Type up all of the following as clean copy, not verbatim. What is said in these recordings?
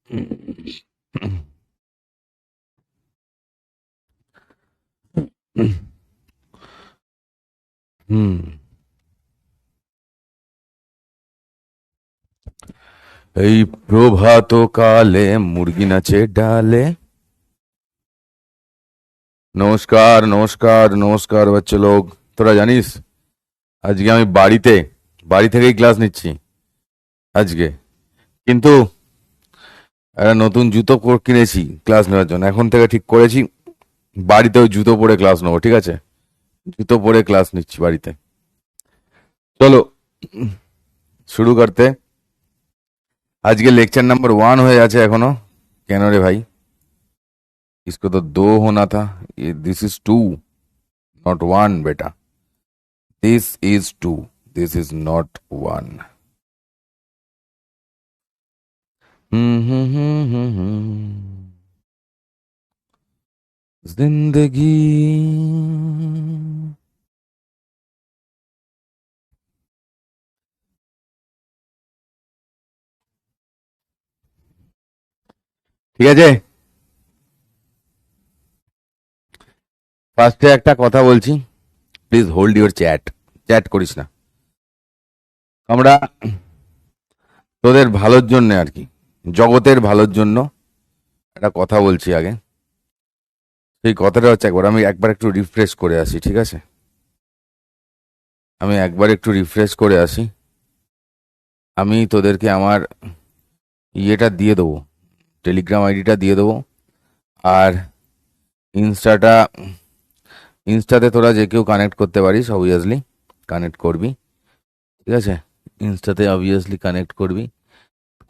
হুম। এই প্রভাত কালে মুরগি নাচে ডালে। নমস্কার নমস্কার নমস্কার বাচ্চা লোক। তোরা জানিস আজকে আমি বাড়ি থেকেই ক্লাস নিচ্ছি আজকে। কিন্তু একটা নতুন জুতো কিনেছি ক্লাস নেওয়ার জন্য। এখন থেকে ঠিক করেছি বাড়িতেও জুতো পরে ক্লাস নেবো, ঠিক আছে? জুতো পরে ক্লাস নিচ্ছি বাড়িতে। চলো শুরু করতে। আজকে লেকচার নাম্বার 1 হয়ে আছে এখনো। কেন রে ভাই? इसको तो 2 होना था। दिस इज 2, नॉट 1 बेटा। This is 2, this is not 1। जिंदगी। ঠিক আছে, ফার্স্টে একটা কথা বলছি, please hold your chat. Chat করিস না। আমরা তোদের ভালোর জন্য আর কি, জগতের ভালোর জন্য একটা কথা বলছি আগে। সেই কথাটা হচ্ছে আমি একবার একটু রিফ্রেশ করে আসি, ঠিক আছে? আমি একবার একটু রিফ্রেশ করে আসি। আমি তোদেরকে আমার ইয়েটা দিয়ে দেবো, টেলিগ্রাম আইডিটা দিয়ে দেবো। আর ইনস্টাটা, ইনস্টাতে তোরা যে কেউ কানেক্ট করতে পারিস, অবভিয়াসলি কানেক্ট করবি, ঠিক আছে? ইনস্টাতে অবভিয়াসলি কানেক্ট করবি,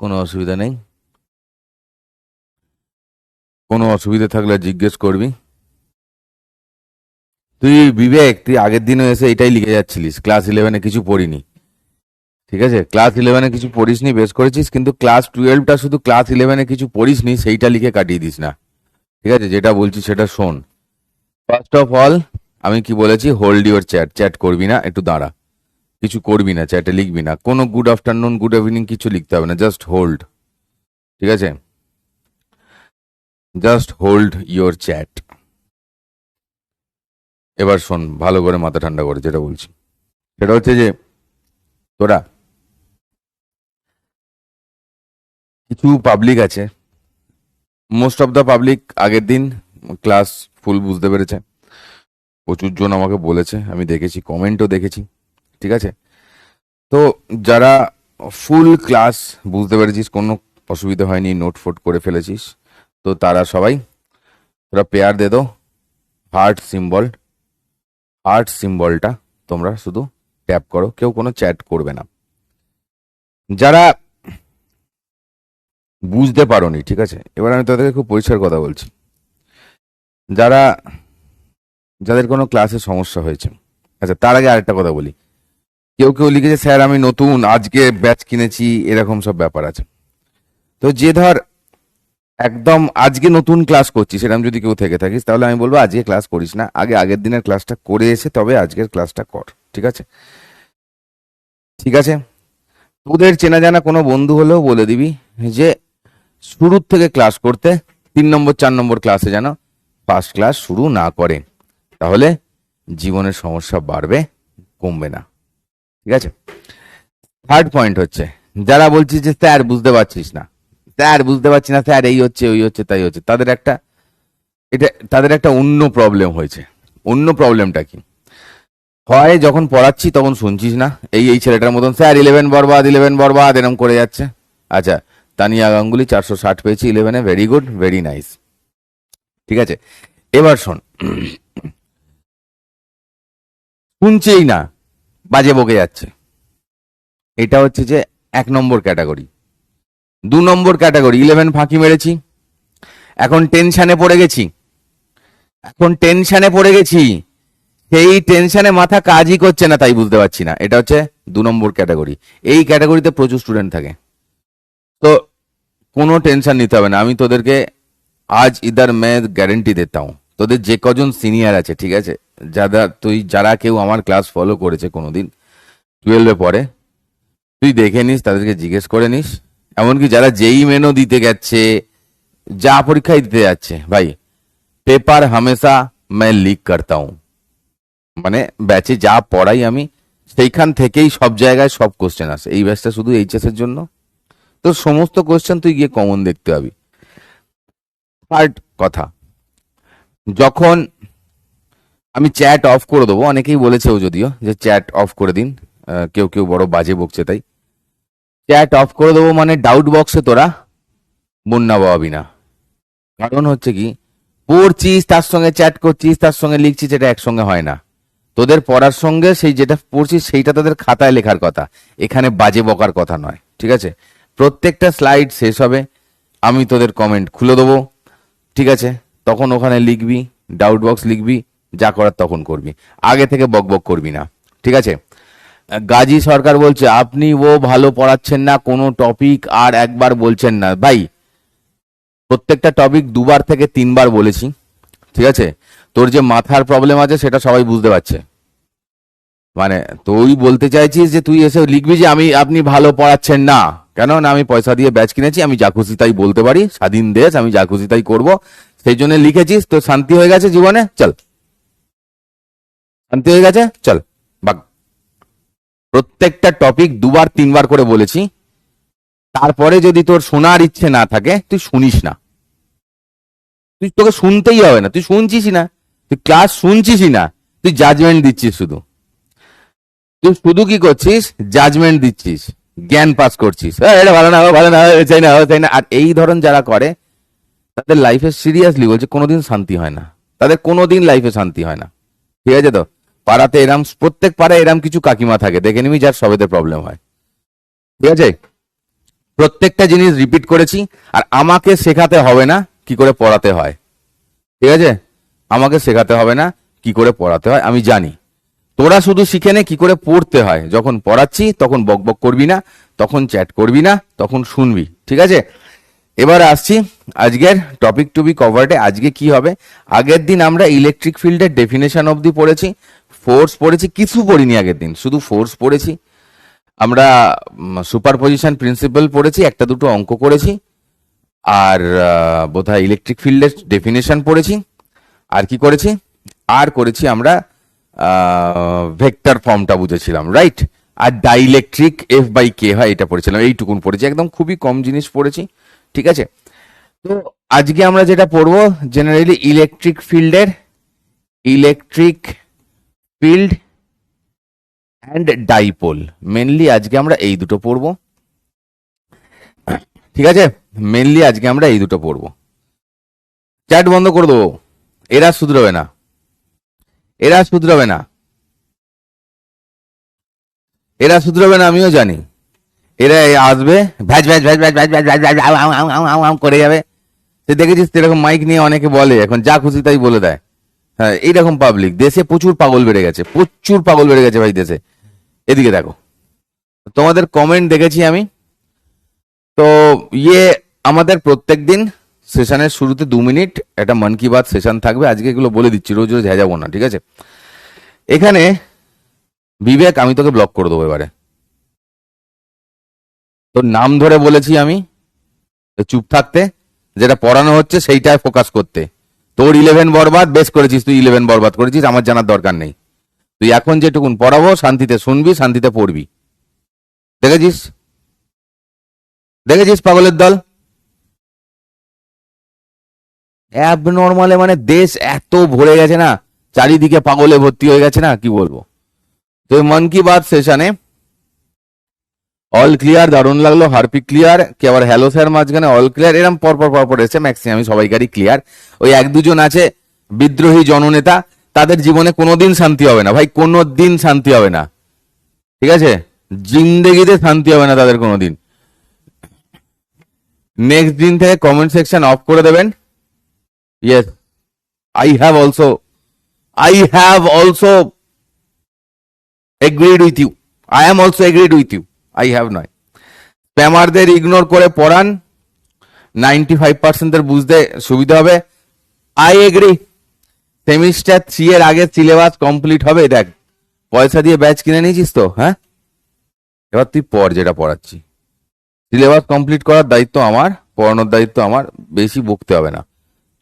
কোনো অসুবিধা নেই। কোনো অসুবিধা থাকলে জিজ্ঞেস করবি। তুই বিবেক, তুই আগের দিনও এসে এটাই লিখে যাচ্ছিলিস, ক্লাস 11-এ কিছু পড়িনি, ঠিক আছে? ক্লাস 11-এ কিছু পড়িসনি, বেশ করেছিস, কিন্তু ক্লাস 12টা শুধু ক্লাস 11-এ কিছু পড়িসনি সেইটা লিখে কাটিয়ে দিস না, ঠিক আছে? যেটা বলছি সেটা শোন। ফার্স্ট অফ অল আমি কি বলেছি? Hold your chat. চ্যাট করবি না, একটু দাঁড়া। কিছু করবি না, চ্যাটে লিখবি না, কোনো গুড আফটারনুন গুড ইভিনিং কিছু লিখতে হবে না, জাস্ট হোল্ড, ঠিক আছে? Just hold your chat. এবার শোন ভালো করে, মাথা ঠান্ডা করে যেটা বলছি সেটা হচ্ছে যে তোরা কিছু পাবলিক আছে, মোস্ট অফ দ্য পাবলিক আগের দিন ক্লাস ফুল বুঝতে পেরেছে। প্রচুর জন আমাকে বলেছে, আমি দেখেছি, কমেন্টও দেখেছি, ঠিক আছে? তো যারা ফুল ক্লাস বুঝতে পেরেছিস, কোনো অসুবিধা হয়নি, নোট ফোট করে ফেলেছিস, তো তারা সবাই তোরা পেয়ার দে দো। হার্ট সিম্বল, হার্ট সিম্বলটা তোমরা শুধু ট্যাপ করো, কেউ কোনো চ্যাট করবে না। যারা বুঝতে পারোনি, ঠিক আছে? এবার আমি তাদেরকে খুব পরিষ্কার কথা বলছি। যারা, যাদের কোনো ক্লাসে সমস্যা হয়েছে, আচ্ছা তার আগে আরেকটা কথা বলি। কেউ কেউ লিখেছে স্যার আমি নতুন, আজকে ব্যাচ কিনেছি, এরকম সব ব্যাপার আছে। তো যে ধর একদম আজকে নতুন ক্লাস করছিস, সেরকম যদি কেউ থেকে থাকিস, তাহলে আমি বলবো আজকে ক্লাস করিস না, আগে আগের দিনের ক্লাসটা করে এসে তবে আজকের ক্লাসটা কর, ঠিক আছে? ঠিক আছে, তোদের চেনা জানা কোনো বন্ধু হলেও বলে দিবি যে শুরুর থেকে ক্লাস করতে, 3 নম্বর 4 নম্বর ক্লাসে যেন ফার্স্ট ক্লাস শুরু না করে, তাহলে জীবনের সমস্যা বাড়বে, কমবে না, ঠিক আছে? থার্ড পয়েন্ট হচ্ছে, যারা বলছিস যে স্যার বুঝতে পারছিস না, স্যার বুঝতে পারছি না, স্যার এই হচ্ছে ওই হচ্ছে তাই হচ্ছে, তাদের একটা অন্য প্রবলেম হয়েছে। অন্য প্রবলেমটা কি? হয় যখন পড়াচ্ছি তখন শুনছিস না, এই ছেলেটার মতন স্যার 11 বরবাদ 11 বরবাদ এরম করে যাচ্ছে। আচ্ছা, তানিয়া গাঙ্গুলি 460 পেয়েছি 11-এ, ভেরি গুড, ভেরি নাইস, ঠিক আছে? এবার শোন, শুনছেই না, বাজে বকে যাচ্ছে, এটা হচ্ছে যে 1 নম্বর ক্যাটাগরি। 2 নম্বর ক্যাটাগরি, 11 ফাঁকি মেরেছি, এখন টেনশনে পড়ে গেছি, এখন টেনশনে পড়ে গেছি, সেই টেনশনে মাথা কাজই করছে না, তাই বুঝতে পারছি না, এটা হচ্ছে 2 নম্বর ক্যাটাগরি। এই ক্যাটাগরিতে প্রচুর স্টুডেন্ট থাকে। তো কোনো টেনশন নিতে হবে না, আমি তোদেরকে আজ ইদার মে গ্যারেন্টি দেতা হুঁ, তোদের যে কজন সিনিয়র আছে, ঠিক আছে, যারা কেউ আমার ক্লাস ফলো করেছে কোনোদিন 12-এ পরে, তুই দেখে নিস, তাদেরকে জিজ্ঞেস করে নিস, এমনকি যারা যেই মেনও দিতে গেছে, যা পরীক্ষায় দিতে যাচ্ছে, ভাই পেপার হামেশা मैं লিক করতা হুঁ, মানে ব্যাচে যা পড়াই আমি সেইখান থেকেই সব জায়গায় সব কোশ্চেন আসে। এই ব্যাচটা শুধু এইচএস এর জন্য, তো সমস্ত কোশ্চেন তুই গিয়ে কমন দেখতে পাবি। থার্ড কথা, যখন আমি চ্যাট অফ করে দেবো, অনেকেই বলেছেও যদিও যে চ্যাট অফ করে দিন, কেউ কেউ বড় বাজে বকছে তাই। চ্যাট অফ করে দেবো মানে ডাউট বক্সে তোরা বন্যা বাবাবি না। কারণ হচ্ছে কি, পড়ছিস তার সঙ্গে চ্যাট করছিস, তার সঙ্গে লিখছিস, এটা একসঙ্গে হয় না। তোদের পড়ার সঙ্গে সেই যেটা পড়ছিস সেইটা তাদের খাতায় লেখার কথা, এখানে বাজে বকার কথা নয়, ঠিক আছে? প্রত্যেকটা স্লাইড শেষ হবে, আমি তোদের কমেন্ট খুলে দেবো, ঠিক আছে? তখন ওখানে লিখবি, ডাউট বক্স লিখবি, যা করার তখন করবি, আগে থেকে বক বক করবি না, ঠিক আছে? গাজী সরকার বলছে আপনি ও ভালো পড়াচ্ছেন না, কোনো টপিক আর একবার বলছেন না। ভাই প্রত্যেকটা টপিক 2 থেকে 3 বলেছি, ঠিক আছে? তোর যে মাথার প্রবলেম আছে সেটা সবাই বুঝতে পারছে। মানে তুই বলতে চাইছিস যে তুই এসে লিখবি যে আপনি ভালো পড়াচ্ছেন না, কেন না আমি পয়সা দিয়ে ব্যাচ কিনেছি, আমি যা খুশি তাই বলতে পারি, স্বাধীন দেশ, আমি যা খুশি তাই করবো, সেই জন্য লিখেছিস, তো শান্তি হয়ে গেছে জীবনে, চল শান্তি হয়ে গেছে, চল বাগ। প্রত্যেকটা টপিক 2-3 করে বলেছি, তারপরে যদি তোর শোনার ইচ্ছে না থাকে তুই শুনিস না, তোকে শুনতেই হবে না, তুই শুনছিসই না, তুই ক্লাস শুনছিসই না, তুই জাজমেন্ট দিচ্ছিস শুধু। তুই শুধু কি করছিস, জাজমেন্ট দিচ্ছিস, জ্ঞান পাস করছিস, এটা ভালো না, ভালো না, চাই না, চাই না। আর এই ধরন যারা করে তাদের লাইফে সিরিয়াসলি বলছে কোনোদিন শান্তি হয় না, তাদের কোনোদিন লাইফে শান্তি হয় না, ঠিক আছে? তো পাড়াতে এরম, প্রত্যেক পাড়ায় এরম কিছু কাকিমা থাকে, দেখে নিবি, যার সবেতে প্রবলেম হয়, ঠিক আছে? প্রত্যেকটা জিনিস রিপিট করেছি, আর আমাকে শেখাতে হবে না কি করে পড়াতে হয়, ঠিক আছে? আমাকে শেখাতে হবে না কি করে পড়াতে হয়, আমি জানি। তোরা শুধু শিখে নে কি করে পড়তে হয়, যখন পড়াচ্ছি তখন বক বক করবি না, তখন চ্যাট করবি না, তখন শুনবি, ঠিক আছে? এবার আসছি আজকের টপিক টু বি কভার্ডে। আজকে কি হবে, আগের দিন আমরা ইলেকট্রিক ফিল্ডের ডেফিনেশন অবধি পড়েছি, ফোর্স পড়েছি, কিছু পড়িনি আগের দিন, শুধু ফোর্স পড়েছি। আমরা সুপারপজিশন প্রিন্সিপাল পড়েছি, একটা দুটো অঙ্ক করেছি, আর বোধহয় ইলেকট্রিক ফিল্ডের ডেফিনেশন পড়েছি। আর কি করেছি, আর করেছি আমরা ভেক্টর ফর্মটা বুঝেছিলাম, রাইট? আর ডাইইলেকট্রিক এফ বাই কে হয় এটা পড়েছিলাম, এইটুকুন পড়েছি, একদম খুবই কম জিনিস পড়েছি, ঠিক আছে? তো আজকে আমরা যেটা পড়বো, generally electric field and dipole, mainly আজকে আমরা এই দুটো পড়বো, ঠিক আছে? মেনলি আজকে আমরা এই দুটো পড়বো। চ্যাট বন্ধ করে দেবো, এরা শুধরাবে না, এরা শুধরাবে না, এরা শুধরাবে না, আমিও জানি। এরা আসবে, ভ্যাজ ভ্যাজ ভ্যাজ ভ্যাজ ভ্যাজ ভ্যাজ ভ্যাজ ভ্যাজ আউ আউ আউ আউ আউ করে যাবে। তুই দেখেছিস এরকম মাইক নিয়ে অনেকে বলে, এখন যা খুশি তাই বলে দেয়। হ্যাঁ, এইরকম পাবলিক দেশে প্রচুর পাগল বেড়ে গেছে, প্রচুর পাগল বেড়ে গেছে ভাই দেশে। এদিকে দেখো, তোমাদের কমেন্ট দেখেছি আমি। তো আমাদের প্রত্যেক দিন সেশনের শুরুতে 2 মিনিট একটা মন কি বাত সেশন থাকবে, আজকে এগুলো বলে দিচ্ছি, রোজ রোজ যাবো না, ঠিক আছে? এখানে বিবেক, আমি তোকে ব্লক করে দেবো এবারে, তোর নাম ধরে বলেছি আমি চুপ থাকতে, যেটা পড়ানো হচ্ছে সেইটায় ফোকাস করতে। তোর 11 বরবাদ, বেশ করেছিস তুই, 11 বরবাদ করেছিস, আমার জানার দরকার নেই। তুই এখন যেটুকুন পড়াবো শান্তিতে শুনবি, শান্তিতে পড়বি। দেখেছিস, দেখেছিস পাগলের দল, অ্যাবনর্মালে, মানে দেশ এত ভরে গেছে না, চারিদিকে পাগলে ভর্তি হয়ে গেছে না, কি বলবো। তো মন কি বাত সেশনে অল ক্লিয়ার, দারুণ লাগলো, হারপিক ক্লিয়ার, কি আবার হ্যালো স্যার মাঝখানে অল ক্লিয়ার, এরকম পর এসে ম্যাক্সিমাম সবাইকারই ক্লিয়ার। ওই 1-2 জন আছে বিদ্রোহী জননেতা, তাদের জীবনে কোনোদিন শান্তি হবে না ভাই, কোনোদিন শান্তি হবে না, ঠিক আছে? জিন্দেগিতে শান্তি হবে না তাদের কোনোদিন। নেক্সট দিন থেকে কমেন্ট সেকশন অফ করে দেবেন। Yes, I have also agreed with you, I am also agreed with you, I have নয়। স্প্যামারদের ইগনোর করে পড়ান, 95% বুঝতে সুবিধা হবে। আই এগ্রি, সেমিস্টার 3 এর আগে সিলেবাস কমপ্লিট হবে। দেখ, পয়সা দিয়ে ব্যাচ কিনে নিয়েছিস তো, হ্যাঁ, এবার তুই পড় যেটা পড়াচ্ছি, সিলেবাস কমপ্লিট করার দায়িত্ব আমার, পড়ানোর দায়িত্ব আমার, বেশি বকতে হবে না।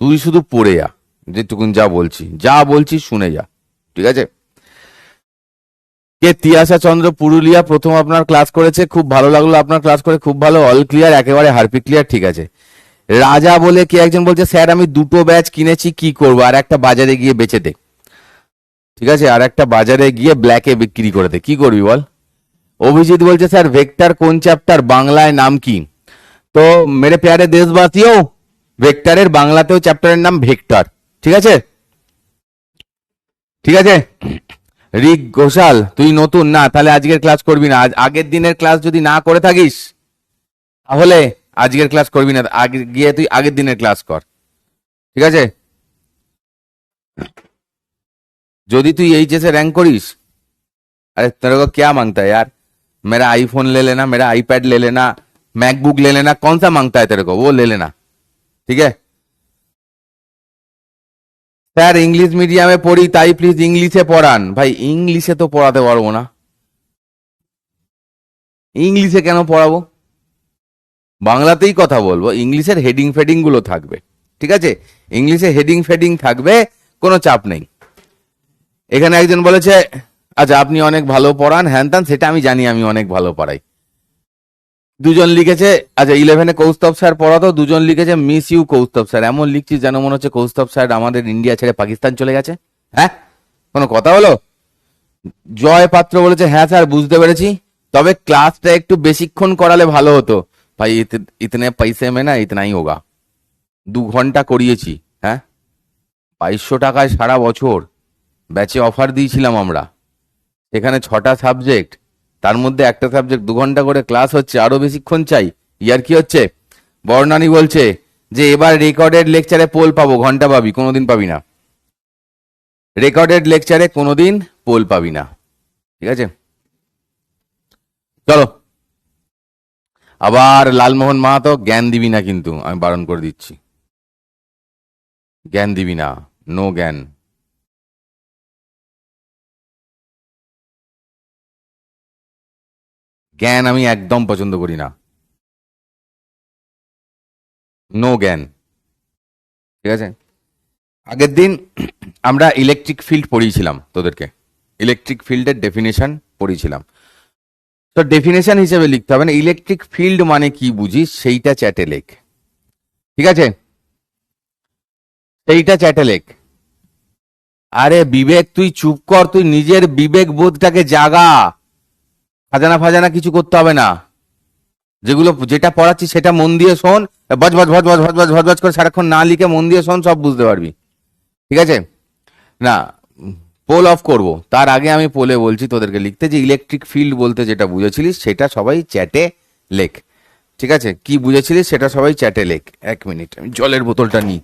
তুই শুধু পড়ে যা, যেটুকুন যা বলছি শুনে যা, ঠিক আছে? কে তিয়াশা চন্দ্র পুরুলিয়া, প্রথম আপনার ক্লাস করেছে, খুব ভালো লাগলো আপনার ক্লাস করে, খুব ভালো, অল ক্লিয়ার, একেবারে হারপি ক্লিয়ার, ঠিক আছে। রাজা বলে কে একজন বলছে, স্যার আমি দুটো ব্যাচ কিনেছি, কি করবো? আর একটা বাজারে গিয়ে বেচে দে, ঠিক আছে? আর একটা বাজারে গিয়ে ব্ল্যাকে বিক্রি করে দে, কি করবি বল? অভিজিৎ বলছে, স্যার ভেক্টর কোন চ্যাপ্টার, বাংলায় নাম কি? তো মেরে প্যারে দেশবাসীও, ভেক্টরের বাংলাতেও চ্যাপ্টারের নাম ভেক্টর, ঠিক আছে? ঠিক আছে। রিক ঘোষাল, তুই নতুন না, তাহলে আজকের ক্লাস করবি না। আগের দিনের ক্লাস যদি না করে থাকিস তাহলে আজকের ক্লাস করবি না, আগে গিয়ে তুই আগের দিনের ক্লাস কর, ঠিক আছে? যদি তুই এইচএসে র্যাঙ্ক করিস, अरे तेरे को क्या मांगता है यार? मेरा आईफोन ले लेना, मेरा आईपैड ले लेना, मैकबुक ले लेना, कौन सा मांगता है तेरे को, वो ले लेना, ठीक है? স্যার ইংলিশ মিডিয়ামে পড়ি, তাই প্লিজ ইংলিশে পড়ান। ভাই ইংলিশে তো পড়াতে পারবো না, ইংলিশে কেন পড়াবো? বাংলাতেই কথা বলবো, ইংলিশের হেডিং ফেডিং গুলো থাকবে, ঠিক আছে? ইংলিশে হেডিং ফেডিং থাকবে, কোনো চাপ নেই। এখানে একজন বলেছে, আচ্ছা আপনি অনেক ভালো পড়ান, হ্যান ত্যান, সেটা আমি জানি, আমি অনেক ভালো পড়াই। দুজন লিখেছে, আচ্ছা 11-এ কৌস্তব স্যার পড়াতো, দুজন লিখেছে মিস ইউ কৌস্তব স্যার। এমন লিখছিস যেন মনে হচ্ছে কৌস্তব স্যার আমাদের ইন্ডিয়া ছেড়ে পাকিস্তান চলে গেছে। হ্যাঁ, কোনো কথা হলো? জয় পাত্র বলেছে, হ্যাঁ স্যার বুঝতে পেরেছি, তবে ক্লাসটা একটু বেশিক্ষণ করালে ভালো হতো। ভাই ইতনে পয়সে মে না ইতনাই হোগা। 2 ঘন্টা করিয়েছি, হ্যাঁ, 2200 টাকায় সারা বছর ব্যাচে অফার দিয়েছিলাম আমরা। এখানে 6টা সাবজেক্ট, তার মধ্যে একটা সাবজেক্ট 2 ঘন্টা করে ক্লাস হচ্ছে, আরো বেশিক্ষণ চাই? ইয়ার কি হচ্ছে? বর্ণানী বলছে যে এবার রেকর্ডেড লেকচারে পোল পাবো, ঘন্টা পাবি, কোনোদিন পাবি না। রেকর্ডেড লেকচারে কোনোদিন পোল পাবি না, ঠিক আছে? চলো, আবার লালমোহন মাহাতো, জ্ঞান দিবি না কিন্তু, আমি বারণ করে দিচ্ছি, জ্ঞান দিবি না, নো জ্ঞান। জ্ঞান আমি একদম পছন্দ করি না, নো জ্ঞান, ঠিক আছে? আগের দিন আমরা ইলেকট্রিক ফিল্ড পড়িয়েছিলাম তোদেরকে, ইলেকট্রিক ফিল্ডের ডেফিনেশন পড়িয়েছিলাম। তো ডেফিনেশন হিসেবে লিখতে হবে না, ইলেকট্রিক ফিল্ড মানে কি বুঝিস সেইটা চ্যাটে লেখ, ঠিক আছে? সেইটা চ্যাটে লেখ। আরে বিবেক তুই চুপ কর, তুই নিজের বিবেক বোধটাকে জাগা, খাজানা ফাজানা কিছু করতে হবে না। যেটা পড়াচ্ছি সেটা মন দিয়ে শোন, বজ বজ ভজ ভজ ভজ ভজ ভজ ভজ করে সারাক্ষণ না লিখে মন দিয়ে শোন, সব বুঝতে পারবি, ঠিক আছে? না, পোল অফ করব তার আগে আমি পোলে বলছি তোদেরকে লিখতে, যে ইলেকট্রিক ফিল্ড বলতে যেটা বুঝেছিলিস সেটা সবাই চ্যাটে লেখ, ঠিক আছে? কি বুঝেছিলিস সেটা সবাই চ্যাটে লেখ। 1 মিনিট, আমি জলের বোতলটা নিই।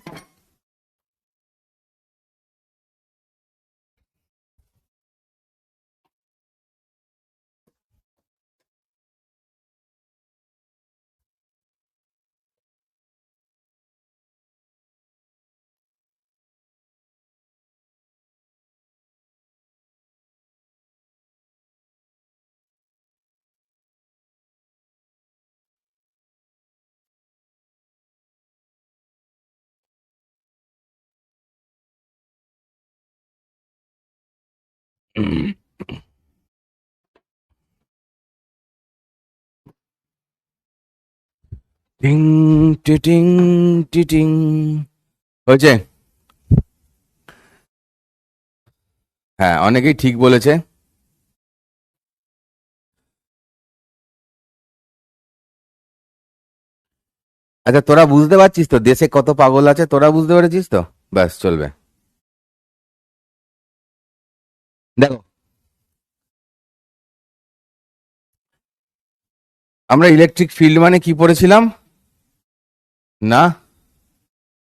টিং টিটিং টিটিং, হয়েছে? হ্যাঁ, অনেকেই ঠিক বলেছে। আচ্ছা তোরা বুঝতে পারছিস তো দেশে কত পাগল আছে, তোরা বুঝতে পেরেছিস তো? ব্যাস চলবে। দেখো, আমরা ইলেকট্রিক ফিল্ড মানে কি পড়েছিলাম না?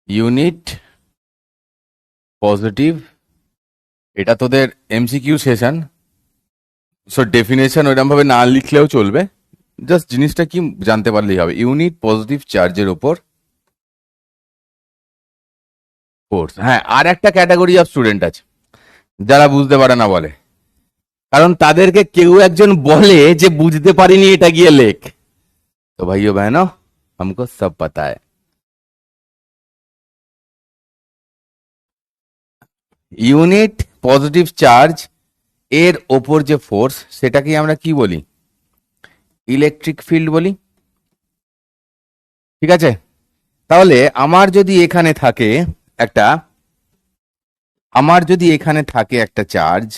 ইউনিট পজিটিভ, এটা তোদের এমসিকিউ সেশন, সো ডেফিনেশন ওইরকম ভাবে না লিখলেও চলবে, জাস্ট জিনিসটা কি জানতে পারলেই হবে। ইউনিট পজিটিভ চার্জের ওপর ফোর্স। হ্যাঁ, আর একটা ক্যাটাগরি অফ স্টুডেন্ট আছে যারা বুঝতে পারে না বলে, কারণ তাদেরকে কেউ একজন বলে যে বুঝতে পারিনি এটা গিয়ে লেখ, तो भाइयों बहनों, हमको सब पता है। ইউনিট পজিটিভ চার্জ এর ওপর যে ফোর্স, সেটাকে আমরা কি বলি? ইলেকট্রিক ফিল্ড বলি। ঠিক আছে, তাহলে একটা আমার যদি এখানে থাকে একটা চার্জ,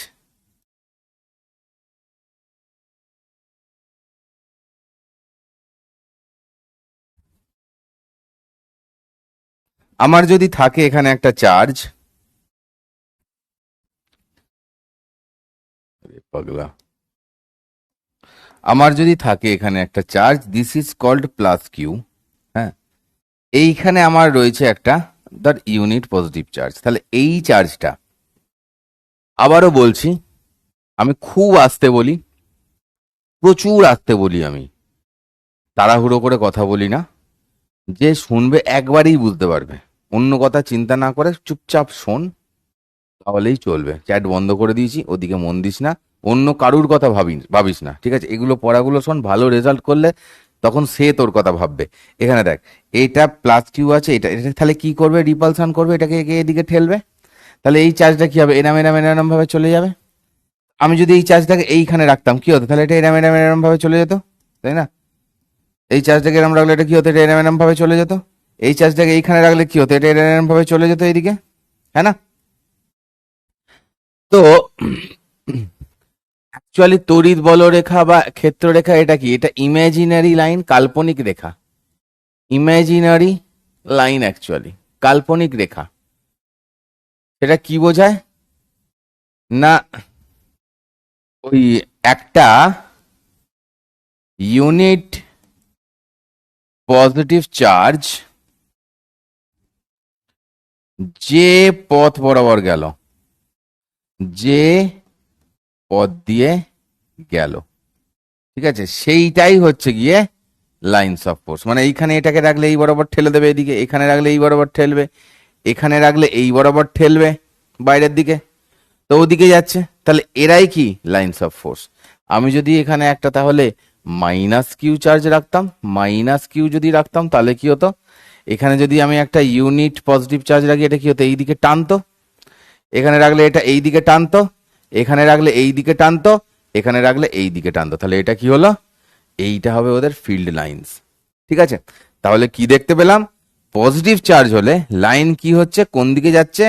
আমার যদি থাকে এখানে একটা চার্জ, পাগলা, আমার যদি থাকে এখানে একটা charge, this is called plus Q. হ্যাঁ, এইখানে আমার রয়েছে একটা ধর ইউনিট পজিটিভ চার্জ। তাহলে এই চার্জটা, আবারও বলছি, আমি খুব আস্তে বলি, প্রচুর আস্তে বলি, আমি তাড়াহুড়ো করে কথা বলি না। যে শুনবে একবারেই বুঝতে পারবে, অন্য কথা চিন্তা না করে চুপচাপ শোন, তাহলেই চলবে। চ্যাট বন্ধ করে দিয়েছি, ওদিকে মন দিস না, অন্য কারুর কথা ভাবিস না। ঠিক আছে, এগুলো পড়াগুলো শোন, ভালো রেজাল্ট করলে তখন সে তোর কথা ভাববে। এখানে দেখ, এটা প্লাস কিউ আছে, এটা এটা তাহলে কি করবে? রিপালসান করবে, এটাকে এদিকে ঠেলবে। তাহলে এই চার্জটা কি হবে? এরম এরম এরম ভাবে চলে যাবে। আমি যদি এই চার্জটাকে এইখানে রাখতাম কি হতো? তাহলে এটা এরম এরম এরম ভাবে চলে যেত, তাই না? এই চার্জটাকে এরম রাখলে এটা কি হতো? এটা এরম এরম ভাবে চলে যেত। এই চার্জটাকে এইখানে রাখলে কি হতো? এটা এরম এরম ভাবে চলে যেত এইদিকে, হ্যাঁ না? তো অ্যাকচুয়ালি তড়িৎ বলরেখা বা ক্ষেত্ররেখা এটা কি? এটা ইমাজিনারি লাইন, কাল্পনিক রেখা। ইমাজিনারি লাইন, অ্যাকচুয়ালি কাল্পনিক রেখা। সেটা কি বোঝায় না? ওই একটা ইউনিট পজিটিভ চার্জ যে পথ বরাবর গেল, যে পথ দিয়ে গেল, ঠিক আছে, সেইটাই হচ্ছে গিয়ে লাইনস অফ ফোর্স। মানে এইখানে এটাকে রাখলে এই বরাবর ঠেলে দেবে এদিকে, এখানে রাখলে এই বরাবর ঠেলবে, এখানে রাখলে এই বরাবর ঠেলবে বাইরের দিকে, তো ওদিকে যাচ্ছে। তাহলে এরাই কি? Lines of force. আমি যদি এখানে একটা তাহলে মাইনাস কিউ চার্জ রাখতাম, মাইনাস কিউ যদি রাখতাম, তাহলে কি হতো? এখানে যদি আমি একটা ইউনিট পজিটিভ চার্জ রাখি, এটা কি হতো? এই দিকে টানতো। এখানে রাখলে এটা এই দিকে টানতো, এখানে রাখলে এই দিকে টানতো, এখানে রাখলে এই দিকে টানতো। তাহলে এটা কি হলো? এইটা হবে ওদের ফিল্ড লাইন্স। ঠিক আছে, তাহলে কি দেখতে পেলাম? পজিটিভ চার্জ হলে লাইন কি হচ্ছে? কোন দিকে যাচ্ছে?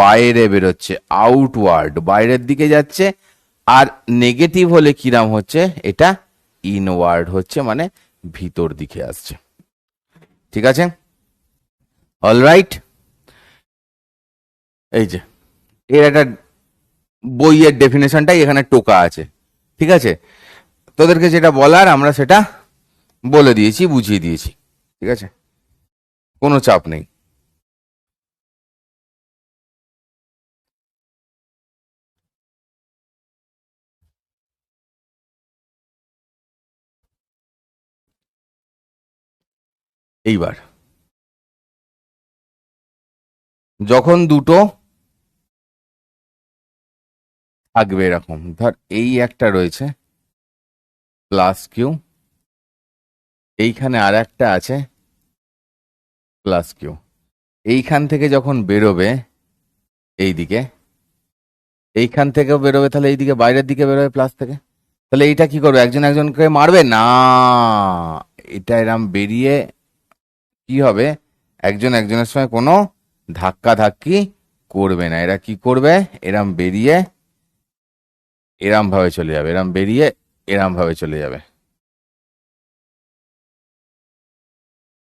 বাইরে বেরোচ্ছে, আউটওয়ার্ড, বাইরের দিকে যাচ্ছে। আর নেগেটিভ হলে কিরাম হচ্ছে? এটা ইনওয়ার্ড হচ্ছে, মানে ভিতর দিকে আসছে। ঠিক আছে, অলরাইট। এই যে এর একটা বইয়ের ডেফিনেশনটাই এখানে টোকা আছে। ঠিক আছে, তোদেরকে যেটা বলার আমরা সেটা বলে দিয়েছি, বুঝিয়ে দিয়েছি। ঠিক আছে, কোনো চাপ নেই। এইবার যখন দুটো থাকবে এরকম, ধর এই একটা রয়েছে প্লাস কিউ, এইখানে আর একটা আছে প্লাস কিউ, এইখান থেকে যখন বেরোবে এইদিকে, এইখান থেকেও বেরোবে, তাহলে এইদিকে বাইরের দিকে বেরোবে প্লাস থেকে। তাহলে এইটা কি করবে? একজন একজনকে মারবে না, এটা এরম বেরিয়ে কি হবে? একজন একজনের সঙ্গে কোনো ধাক্কা ধাক্কি করবে না। এরা কি করবে? এরম বেরিয়ে এরম ভাবে চলে যাবে, এরম বেরিয়ে এরম ভাবে চলে যাবে,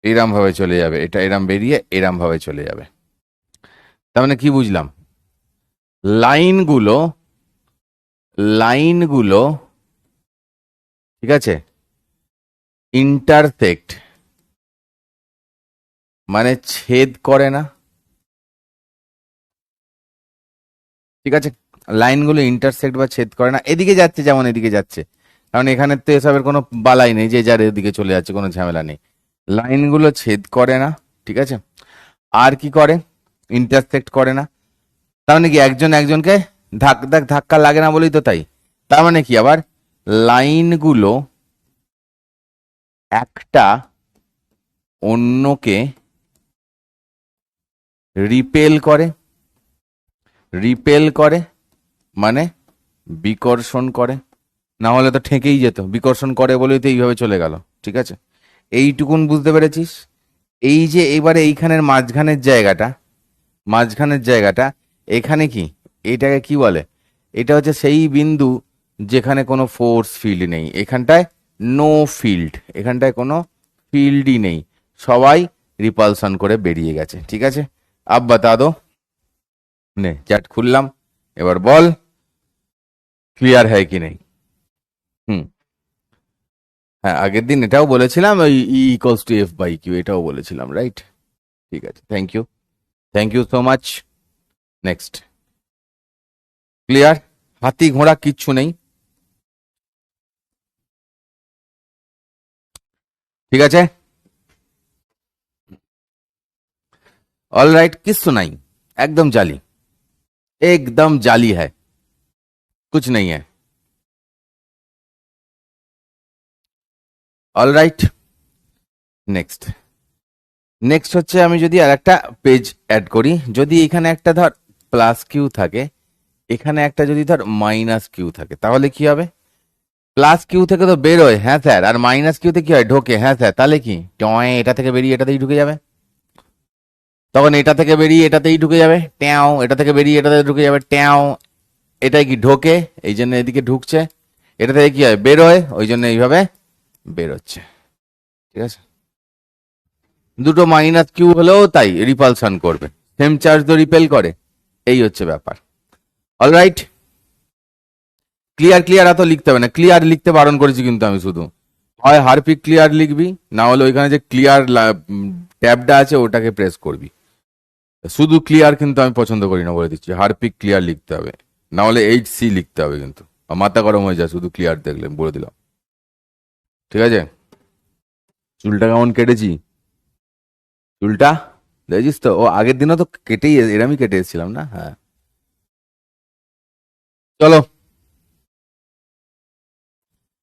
এরম ভাবে চলে যাবে, এটা এরম বেরিয়ে এরম ভাবে চলে যাবে। তার মানে কি বুঝলাম? লাইনগুলো লাইনগুলো ঠিক আছে, ইন্টারসেক্ট মানে ছেদ করে না। ঠিক আছে, লাইনগুলো ইন্টারসেক্ট বা ছেদ করে না। এদিকে যাচ্ছে যেমন এদিকে যাচ্ছে, কারণ এখানে তো এসবের কোনো বালাই নেই, যে যার এদিকে চলে যাচ্ছে, কোনো ঝামেলা নেই। লাইনগুলো ছেদ করে না, ঠিক আছে। আর কি করে? ইন্টারসেক্ট করে না। তার মানে কি? একজন একজনকে ধাক্কা লাগে না বলেই তো তাই। তার মানে কি? আবার লাইনগুলো একটা অন্যকে রিপেল করে, রিপেল করে মানে বিকর্ষণ করে, না হলে তো ঠেকেই যেত, বিকর্ষণ করে বলেই তো এইভাবে চলে গেল। ঠিক আছে, এইটুকুন বুঝতে পেরেছিস? এই যে এবারে এইখানের মাঝখানের জায়গাটা, মাঝখানের জায়গাটা এখানে কি, এটাকে কি বলে? এটা হচ্ছে সেই বিন্দু যেখানে কোনো ফোর্স ফিল্ড নেই, এখানটায় নো ফিল্ড, এখানটায় কোনো ফিল্ডই নেই, সবাই রিপালশন করে বেরিয়ে গেছে। ঠিক আছে, আব বাতা দো, নে চ্যাট খুললাম, এবার বল ক্লিয়ার হয় কি নেই। হুম, হ্যাঁ আগের দিন এটাও বলেছিলাম, ওই E equals to F by Q, এটাও বলেছিলাম, রাইট? ঠিক আছে, thank you, thank you so much. Next, clear? হাতি ঘোড়া কিচ্ছু নেই। ঠিক আছে, ऑल राइट, किस सुनाई, एकदम जाली, एकदम जाली है, कुछ नहीं है। ऑल राइट, নেক্সট, নেক্সট হচ্ছে আমি যদি আর একটা পেজ অ্যাড করি, যদি এখানে একটা ধর প্লাস কিউ থাকে, এখানে একটা যদি ধর মাইনাস কিউ থাকে, তাহলে কি হবে? প্লাস কিউ থেকে তো বেরোয়, হ্যাঁ স্যার, আর মাইনাস কিউতে কি হয়, ঢোকে, হ্যাঁ স্যার, তাহলে কি টয় এটা থেকে বেরিয়ে এটাতেই ঢুকে যাবে, তখন এটা থেকে বেরিয়ে এটাতেই ঢুকে যাবে ট্যাও, এটা থেকে বেরিয়ে এটাতে ঢুকে যাবে ট্যাও, এটাই কি ঢোকে, এই জন্য এদিকে ঢুকছে, এটা থেকে কি হয়, বেরোয়, ওই জন্য এইভাবে বেরোচ্ছে। ঠিক আছে, দুটো মাইনাস কিউ হলেও তাই রিপালশন করবে, সেম চার্জ তো রিপেল করে, এই হচ্ছে ব্যাপার। অলরাইট, ক্লিয়ার, ক্লিয়ার এত লিখতে হবে না, ক্লিয়ার লিখতে বারণ করেছি কিন্তু আমি, শুধু হয় হারপিক ক্লিয়ার লিখবি, না হলে ওইখানে যে ক্লিয়ার ট্যাবটা আছে ওটাকে প্রেস করবি। শুধু ক্লিয়ার কিন্তু আমি পছন্দ করি না, বলে দিচ্ছি, হারপিক ক্লিয়ার লিখতে হবে, না হলে এইচ সি লিখতে হবে, কিন্তু মাথা গরম হয়ে যায় শুধু ক্লিয়ার দেখলে, বলে দিলাম। ঠিক আছে, চুলটা কেমন কেটেছি, চুলটা দেখছিস তো, ও আগের দিনও তো কেটেই এরমই কেটে এসেছিলাম না, হ্যাঁ। চলো,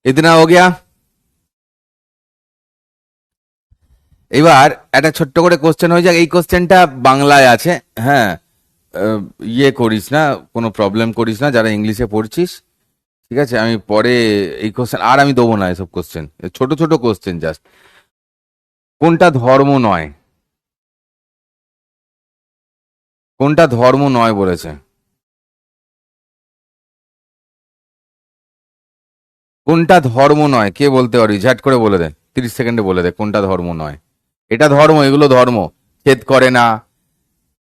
ইতনা হো গিয়া। এবার একটা ছোট্ট করে কোশ্চেন হয়ে যাক, এই কোশ্চেনটা বাংলায় আছে, হ্যাঁ। ইয়ে করিস না, কোনো প্রবলেম করিস না যারা ইংলিশে পড়ছিস। ঠিক আছে, আমি পরে এই কোশ্চেন আর আমি দেবো না, এসব কোশ্চেন ছোট ছোট কোশ্চেন জাস্ট। কোনটা ধর্ম নয়, কোনটা ধর্ম নয় বলেছে, কোনটা ধর্ম নয়, কে বলতে পারবি, ঝাট করে বলে দে, 30 সেকেন্ডে বলে দে কোনটা ধর্ম নয়। এটা ধর্ম, এগুলো ধর্ম, ছেদ করে না,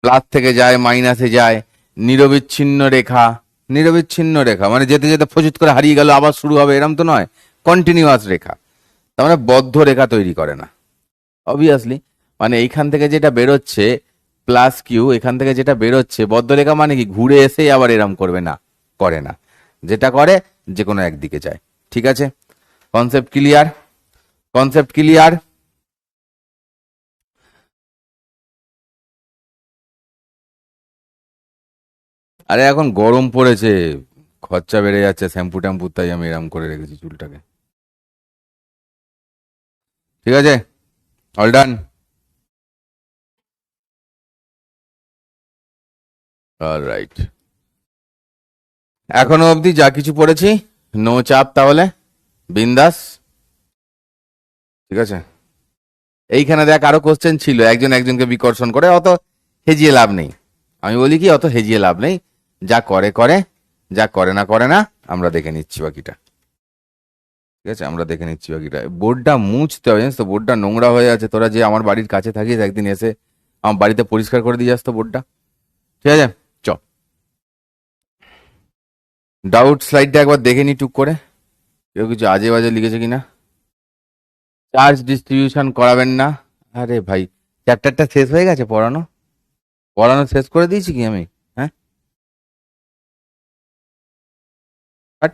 প্লাস থেকে যায় মাইনাসে যায়, নিরবিচ্ছিন্ন রেখা, নিরবিচ্ছিন্ন রেখা মানে যেতে যেতে ফজিত করে হারিয়ে গেল আবার শুরু হবে, এরম তো নয়, কন্টিনিউয়াস রেখা, তার মানে বদ্ধ রেখা তৈরি করে না অবভিয়াসলি। মানে এইখান থেকে যেটা বেরোচ্ছে প্লাস কিউ, এখান থেকে যেটা বেরোচ্ছে বদ্ধ রেখা, মানে কি ঘুরে এসে আবার এরম করবে না, করে না, যেটা করে যে কোনো একদিকে যায়। ঠিক আছে, কনসেপ্ট ক্লিয়ার, কনসেপ্ট ক্লিয়ার। আরে এখন গরম পড়েছে, খরচা বেড়ে যাচ্ছে, শ্যাম্পু ট্যাম্পু, তাই আমি এরম করে রেখেছি চুলটাকে। ঠিক আছে, অল ডান, অলরাইট, এখনো অবধি যা কিছু পড়েছি নো চাপ, তাহলে বিন্দাস। ঠিক আছে, এইখানে দেখ আরো কোশ্চেন ছিল, একজন একজনকে বিকর্ষণ করে, অত হেজিয়ে লাভ নেই, আমি বলি কি অত হেজিয়ে লাভ নেই, যা করে করে, যা করে না আমরা দেখে নিচ্ছি বাকিটা। ঠিক আছে, আমরা দেখে নিচ্ছি বাকিটা, বোর্ডটা মুছতে হবে, জানিস তো বোর্ডটা নোংরা হয়ে আছে, তোরা যে আমার বাড়ির কাছে থাকিস একদিন এসে আমার বাড়িতে পরিষ্কার করে দিয়ে যাস তো বোর্ডটা। ঠিক আছে, চ, ডাউট স্লাইডটা একবার দেখে নি টুক করে, কেউ কিছু আজে বাজে লিখেছে কিনা। চার্জ ডিস্ট্রিবিউশন করাবেন না, আরে ভাই চ্যাপ্টারটা শেষ হয়ে গেছে পড়ানো, পড়ানো শেষ করে দিয়েছি কি আমি, হ্যাঁ? বাট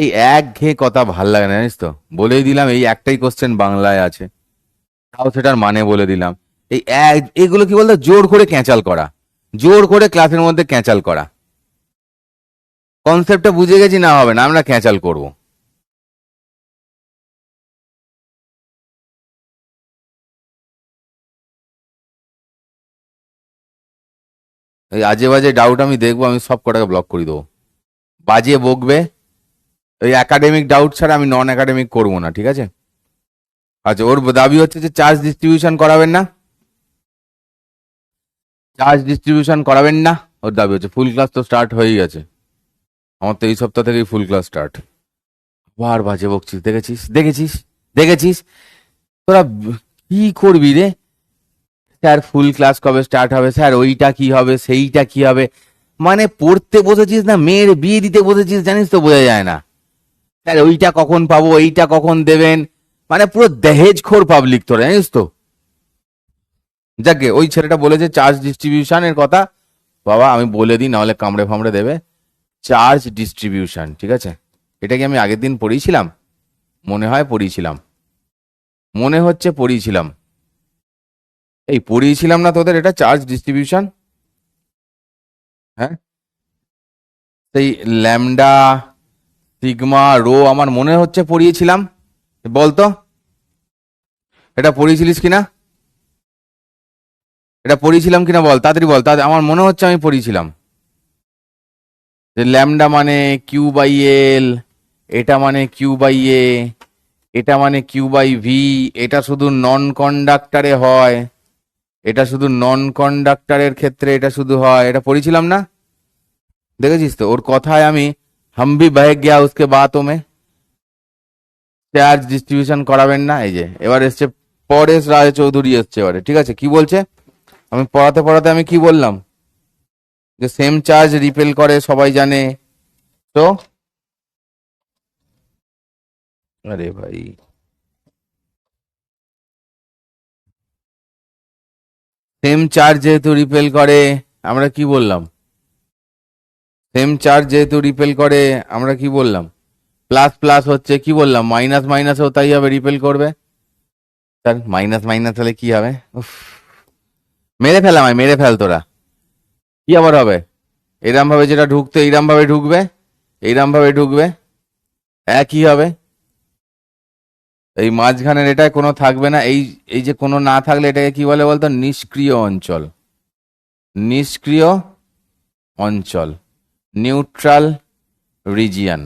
এই এক ঘেয়ে কথা ভাল লাগে না, জানিস তো, বলেই দিলাম এই একটাই কোশ্চেন বাংলায় আছে, তাও সেটার মানে বলে দিলাম, এই এগুলো কি বলতো, জোর করে ক্যাঁচাল করা, জোর করে ক্লাসের মধ্যে ক্যাঁচাল করা। কনসেপ্টটা বুঝে গেছি না, হবে না, আমরা ক্যাঁচাল করব। এই আজে বাজে ডাউট আমি দেখবো, আমি সব কটাকে ব্লক করে দেবো। বাজে বকবে, ওই একাডেমিক ডাউট ছাড়া আমি নন একাডেমিক করবো না, ঠিক আছে? আচ্ছা, ওর দাবি হচ্ছে যে চার্জ ডিস্ট্রিবিউশন করাবেন না, চার্জ ডিস্ট্রিবিউশন করাবেন না, ওর দাবি হচ্ছে। ফুল ক্লাস তো স্টার্ট হয়েই গেছে, আমার তো এই সপ্তাহ থেকেই ফুল ক্লাস স্টার্ট। বার বাজে বকছিস, দেখেছিস দেখেছিস দেখেছিস, তোরা কি করবি রে? স্যার ফুল ক্লাস কবে স্টার্ট হবে, স্যার ওইটা কি হবে, সেইটা কি হবে, মানে পড়তে বসেছিস না মেয়ের বিয়ে দিতে বসেছিস, জানিস তো, বোঝা যায় না। স্যার ওইটা কখন পাবো, এইটা কখন দেবেন, মানে পুরো দহেজখোর পাবলিক তোরা, জানিস তো। যাকে ওই ছেলেটা বলেছে চার্জ ডিস্ট্রিবিউশনের কথা, বাবা আমি বলে দিই, নাহলে কামড়ে ফামড়ে দেবে। চার্জ ডিস্ট্রিবিউশন, ঠিক আছে? এটা কি আমি আগের দিন পড়িয়েছিলাম? মনে হয় পড়িয়েছিলাম, মনে হচ্ছে পড়িয়েছিলাম। এই পড়িয়েছিলাম না তোদের এটা, চার্জ ডিস্ট্রিবিউশন? হ্যাঁ, সেই ল্যামডা সিগমা রো আমার মনে হচ্ছে পড়িয়েছিলাম। বলতো এটা পড়িয়েছিলিস কিনা, এটা পড়িয়েছিলাম কিনা বল, তাড়াতাড়ি বল, তাড়াতাড়ি, আমার মনে হচ্ছে আমি পড়িয়েছিলাম। যে ল্যামডা মানে কিউ বাই এল, এটা মানে কিউ বাই এ, এটা মানে কিউ বাই ভি, এটা শুধু নন কন্ডাক্টরে হয়, এটা শুধু নন কন্ডাক্টরের ক্ষেত্রে এটা শুধু হয়, এটা পড়েছিলাম না? দেখেছিস তো ওর কথায় আমি হাম ভি বহ গয়া উসকে বাতোं में। চার্জ ডিস্ট্রিবিউশন করাবেন না, এই যে এবার এসছে পরেশ রায় চৌধুরী এসছে এবারে, ঠিক আছে? কি বলছে, আমি পড়াতে পড়াতে আমি কি বললাম, যে সেম চার্জ রিপেল করে সবাই জানে। তো আরে ভাই, সেম চার্জ যেহেতু রিপেল করে, আমরা কি বললাম? সেম চার্জ যেহেতু রিপেল করে, আমরা কি বললাম? প্লাস প্লাস হচ্ছে, কি বললাম? মাইনাস মাইনাসও তাই হবে, রিপেল করবে। স্যার মাইনাস মাইনাস হলে কি হবে? উফ, মেরে ফেল আমায়, মেরে ফেল তোরা। কি আবার হবে? এরম ভাবে যেটা ঢুকতো এইরম ভাবে ঢুকবে, এইরম ভাবে ঢুকবে, একই হবে। এই মাঝখানের এটা কোনো থাকবে না, এই এই যে কোনো না থাকলে এটাকে কি বলে বলতো? নিষ্ক্রিয় অঞ্চল, নিষ্ক্রিয় অঞ্চল, নিউট্রাল রিজিয়ান।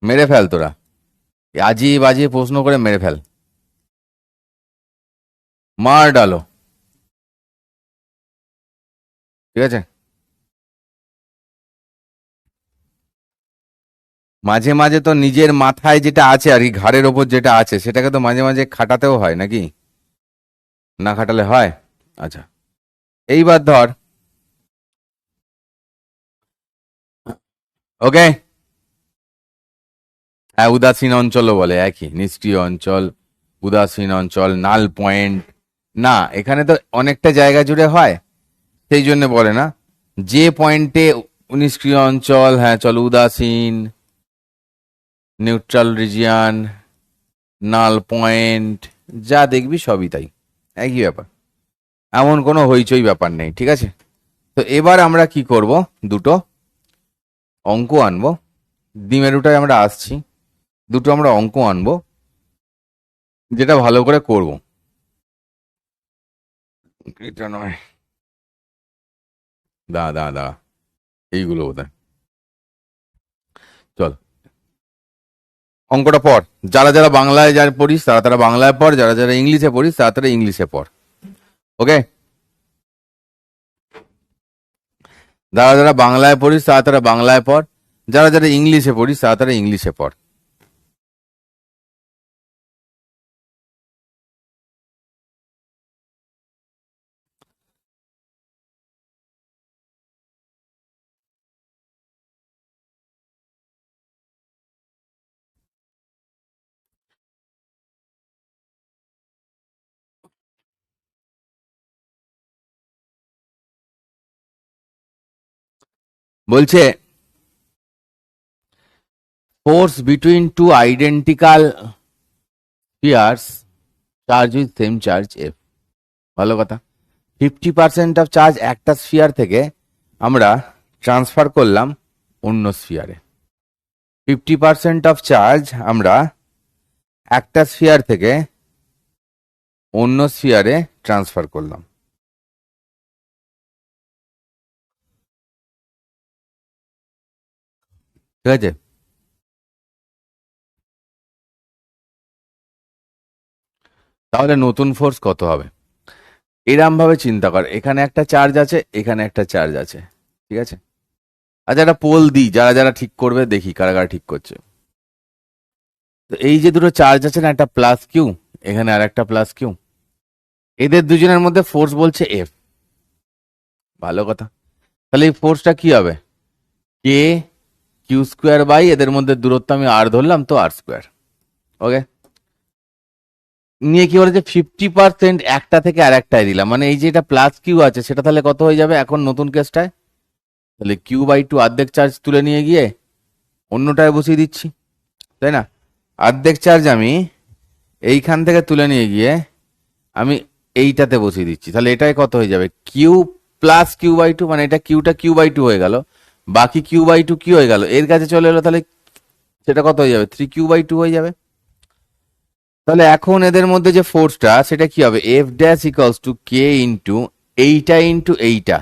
মেরে ফেল তোরা, আজিয়ে বাজিয়ে প্রশ্ন করে মেরে ফেল, মার ডালো, ঠিক আছে? মাঝে মাঝে তো নিজের মাথায় যেটা আছে আর কি, ঘাড়ের ওপর যেটা আছে সেটাকে তো মাঝে মাঝে খাটাতেও হয় নাকি? না খাটালে হয়? আচ্ছা, এইবার ধর, ওকে, হ্যাঁ উদাসীন অঞ্চলও বলে, একই, নিষ্ক্রিয় অঞ্চল, উদাসীন অঞ্চল, নাল পয়েন্ট। না এখানে তো অনেকটা জায়গা জুড়ে হয়, সেই জন্য বলে না। যে পয়েন্টে নিষ্ক্রিয় অঞ্চল, হ্যাঁ চল, উদাসীন, নিউট্রাল রিজিয়ান, নাল পয়েন্ট, যা দেখবি সবই তাই, একই ব্যাপার, এমন কোনো হইচই ব্যাপার নেই, ঠিক আছে? তো এবার আমরা কি করব, দুটো অঙ্ক আনবো, দ্বিমেরুটায় আমরা আসছি, দুটো আমরা অঙ্ক আনবো, যেটা ভালো করে করব। এটা নয়, দাঁড়া দাঁড়া দাঁড়া, এইগুলো বোধহয়, চল অঙ্কটা পড়। যারা যারা বাংলায় যারা পড়িস তারা তারা বাংলায় পড়, যারা যারা ইংলিশে পড়িস তারা তারা ইংলিশে পড়, ওকে? যারা যারা বাংলায় পড়িস তারা তারা বাংলায় পড়, যারা যারা ইংলিশে পড়িস তারা তারা ইংলিশে পড়। বলছে force between two identical spheres charge with same charge F. ভালো কথা। 50% অফ চার্জ একটা স্ফিয়ার থেকে আমরা ট্রান্সফার করলাম অন্য স্ফিয়ারে। 50% অফ চার্জ আমরা একটা স্ফিয়ার থেকে অন্য স্ফিয়ারে ট্রান্সফার করলাম। ঠিক আছে, তাহলে নতুন ফোর্স কত হবে? এরম ভাবে চিন্তা কর, এখানে একটা চার্জ আছে, এখানে একটা চার্জ আছে, ঠিক আছে। আচ্ছা, একটা পোল দিই, যারা যারা ঠিক করবে দেখি কারা কারা ঠিক করছে। তো এই যে দুটো চার্জ আছে না, একটা প্লাস কিউ, এখানে আর একটা প্লাস কিউ, এদের দুজনের মধ্যে ফোর্স বলছে এফ। ভালো কথা। তাহলে এই ফোর্সটা কি হবে? কে কিউ স্কোয়ার বাই এদের মধ্যে দূরত্ব আমি আর ধরলাম, তো আর স্কোয়ার। ওকে, নিয়ে কি বলেছে 50% একটা থেকে আর একটাই দিলাম, মানে এই যে এটা প্লাস কিউ আছে সেটা তাহলে কত হয়ে যাবে এখন নতুন কেসটায়? তাহলে কিউ বাই টু অর্ধেক চার্জ তুলে নিয়ে গিয়ে অন্যটায় বসিয়ে দিচ্ছি, তাই না? অর্ধেক চার্জ আমি এইখান থেকে তুলে নিয়ে গিয়ে আমি এইটাতে বসিয়ে দিচ্ছি, তাহলে এটাই কত হয়ে যাবে? Q plus Q by two, মানে এটা কিউটা কিউ বাই টু হয়ে গেল, বাকি কিউ বাই টু কি হয়ে গেল, এর কাছে চলে এলো, তাহলে সেটা কত হয়ে যাবে? 3 কিউ বাই টু হয়ে যাবে। তাহলে এখন এদের মধ্যে যে ফোর্সটা সেটা কি হবে? F dash equals to K into এইটা,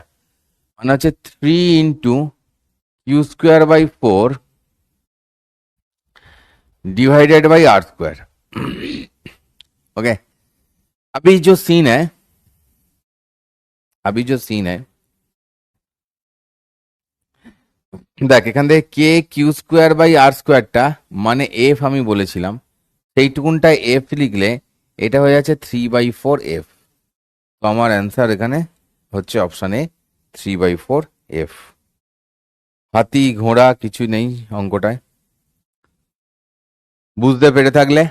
মানে হচ্ছে 3 into Q square by 4 divided by R square. Okay, अभी जो सीन है দেখ, এখান থেকে K Q square by R স্কোয়ারটা মানে এফ আমি বলেছিলাম, সেইটুকুনটায় এফ লিখলে এটা হয়ে যাচ্ছে 3/4 এফ। তো আমার অ্যান্সার এখানে হচ্ছে অপশন এ 3/4 এফ। হাতি ঘোড়া কিছু নেই অঙ্কটায়। বুঝতে পেরে থাকলে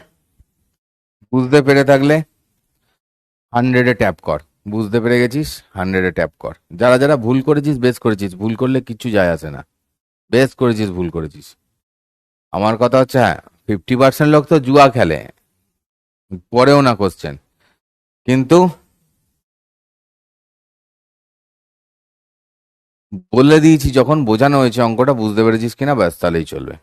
100-এ ট্যাপ কর। বুঝতে পেরে গেছিস, 100-এ ট্যাপ কর। যারা যারা ভুল করেছিস, বেশ করেছিস, ভুল করলে কিছু যায় আসে না, বেশ করেছিস, ভুল করেছিস। আমার কথা হচ্ছে, হ্যাঁ 50% লোক তো জুয়া খেলে, পড়েও না কোশ্চেন, কিন্তু বলে দিয়েছি যখন বোঝানো হয়েছে অঙ্কটা, বুঝতে পেরেছিস কিনা, ব্যাস তাহলেই চলবে।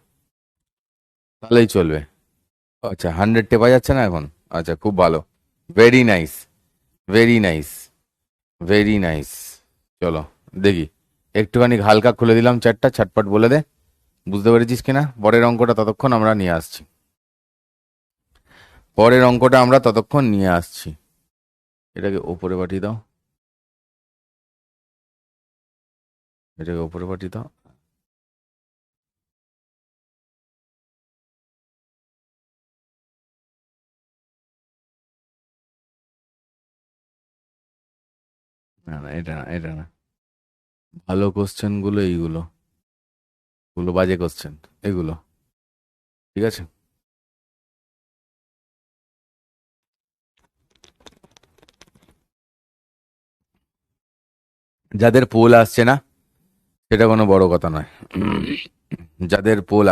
আচ্ছা, 100 টেপা যাচ্ছে না এখন? আচ্ছা, খুব ভালো, very nice, very nice, very nice. চলো দেখি, একটুখানি হালকা খুলে দিলাম চ্যাটটা, ছটপট বলে দে বুঝতে পেরেছিস কিনা। পরের অঙ্কটা ততক্ষণ আমরা নিয়ে আসছি, এটাকে ওপরে পাঠিয়ে দাও, না না, এটা না, ভালো কোশ্চেন গুলো এইগুলো, বাজে কোশ্চেন এগুলো, ঠিক আছে। যাদের পোল আসছে না সেটা কোনো বড় কথা নয়, যাদের পোল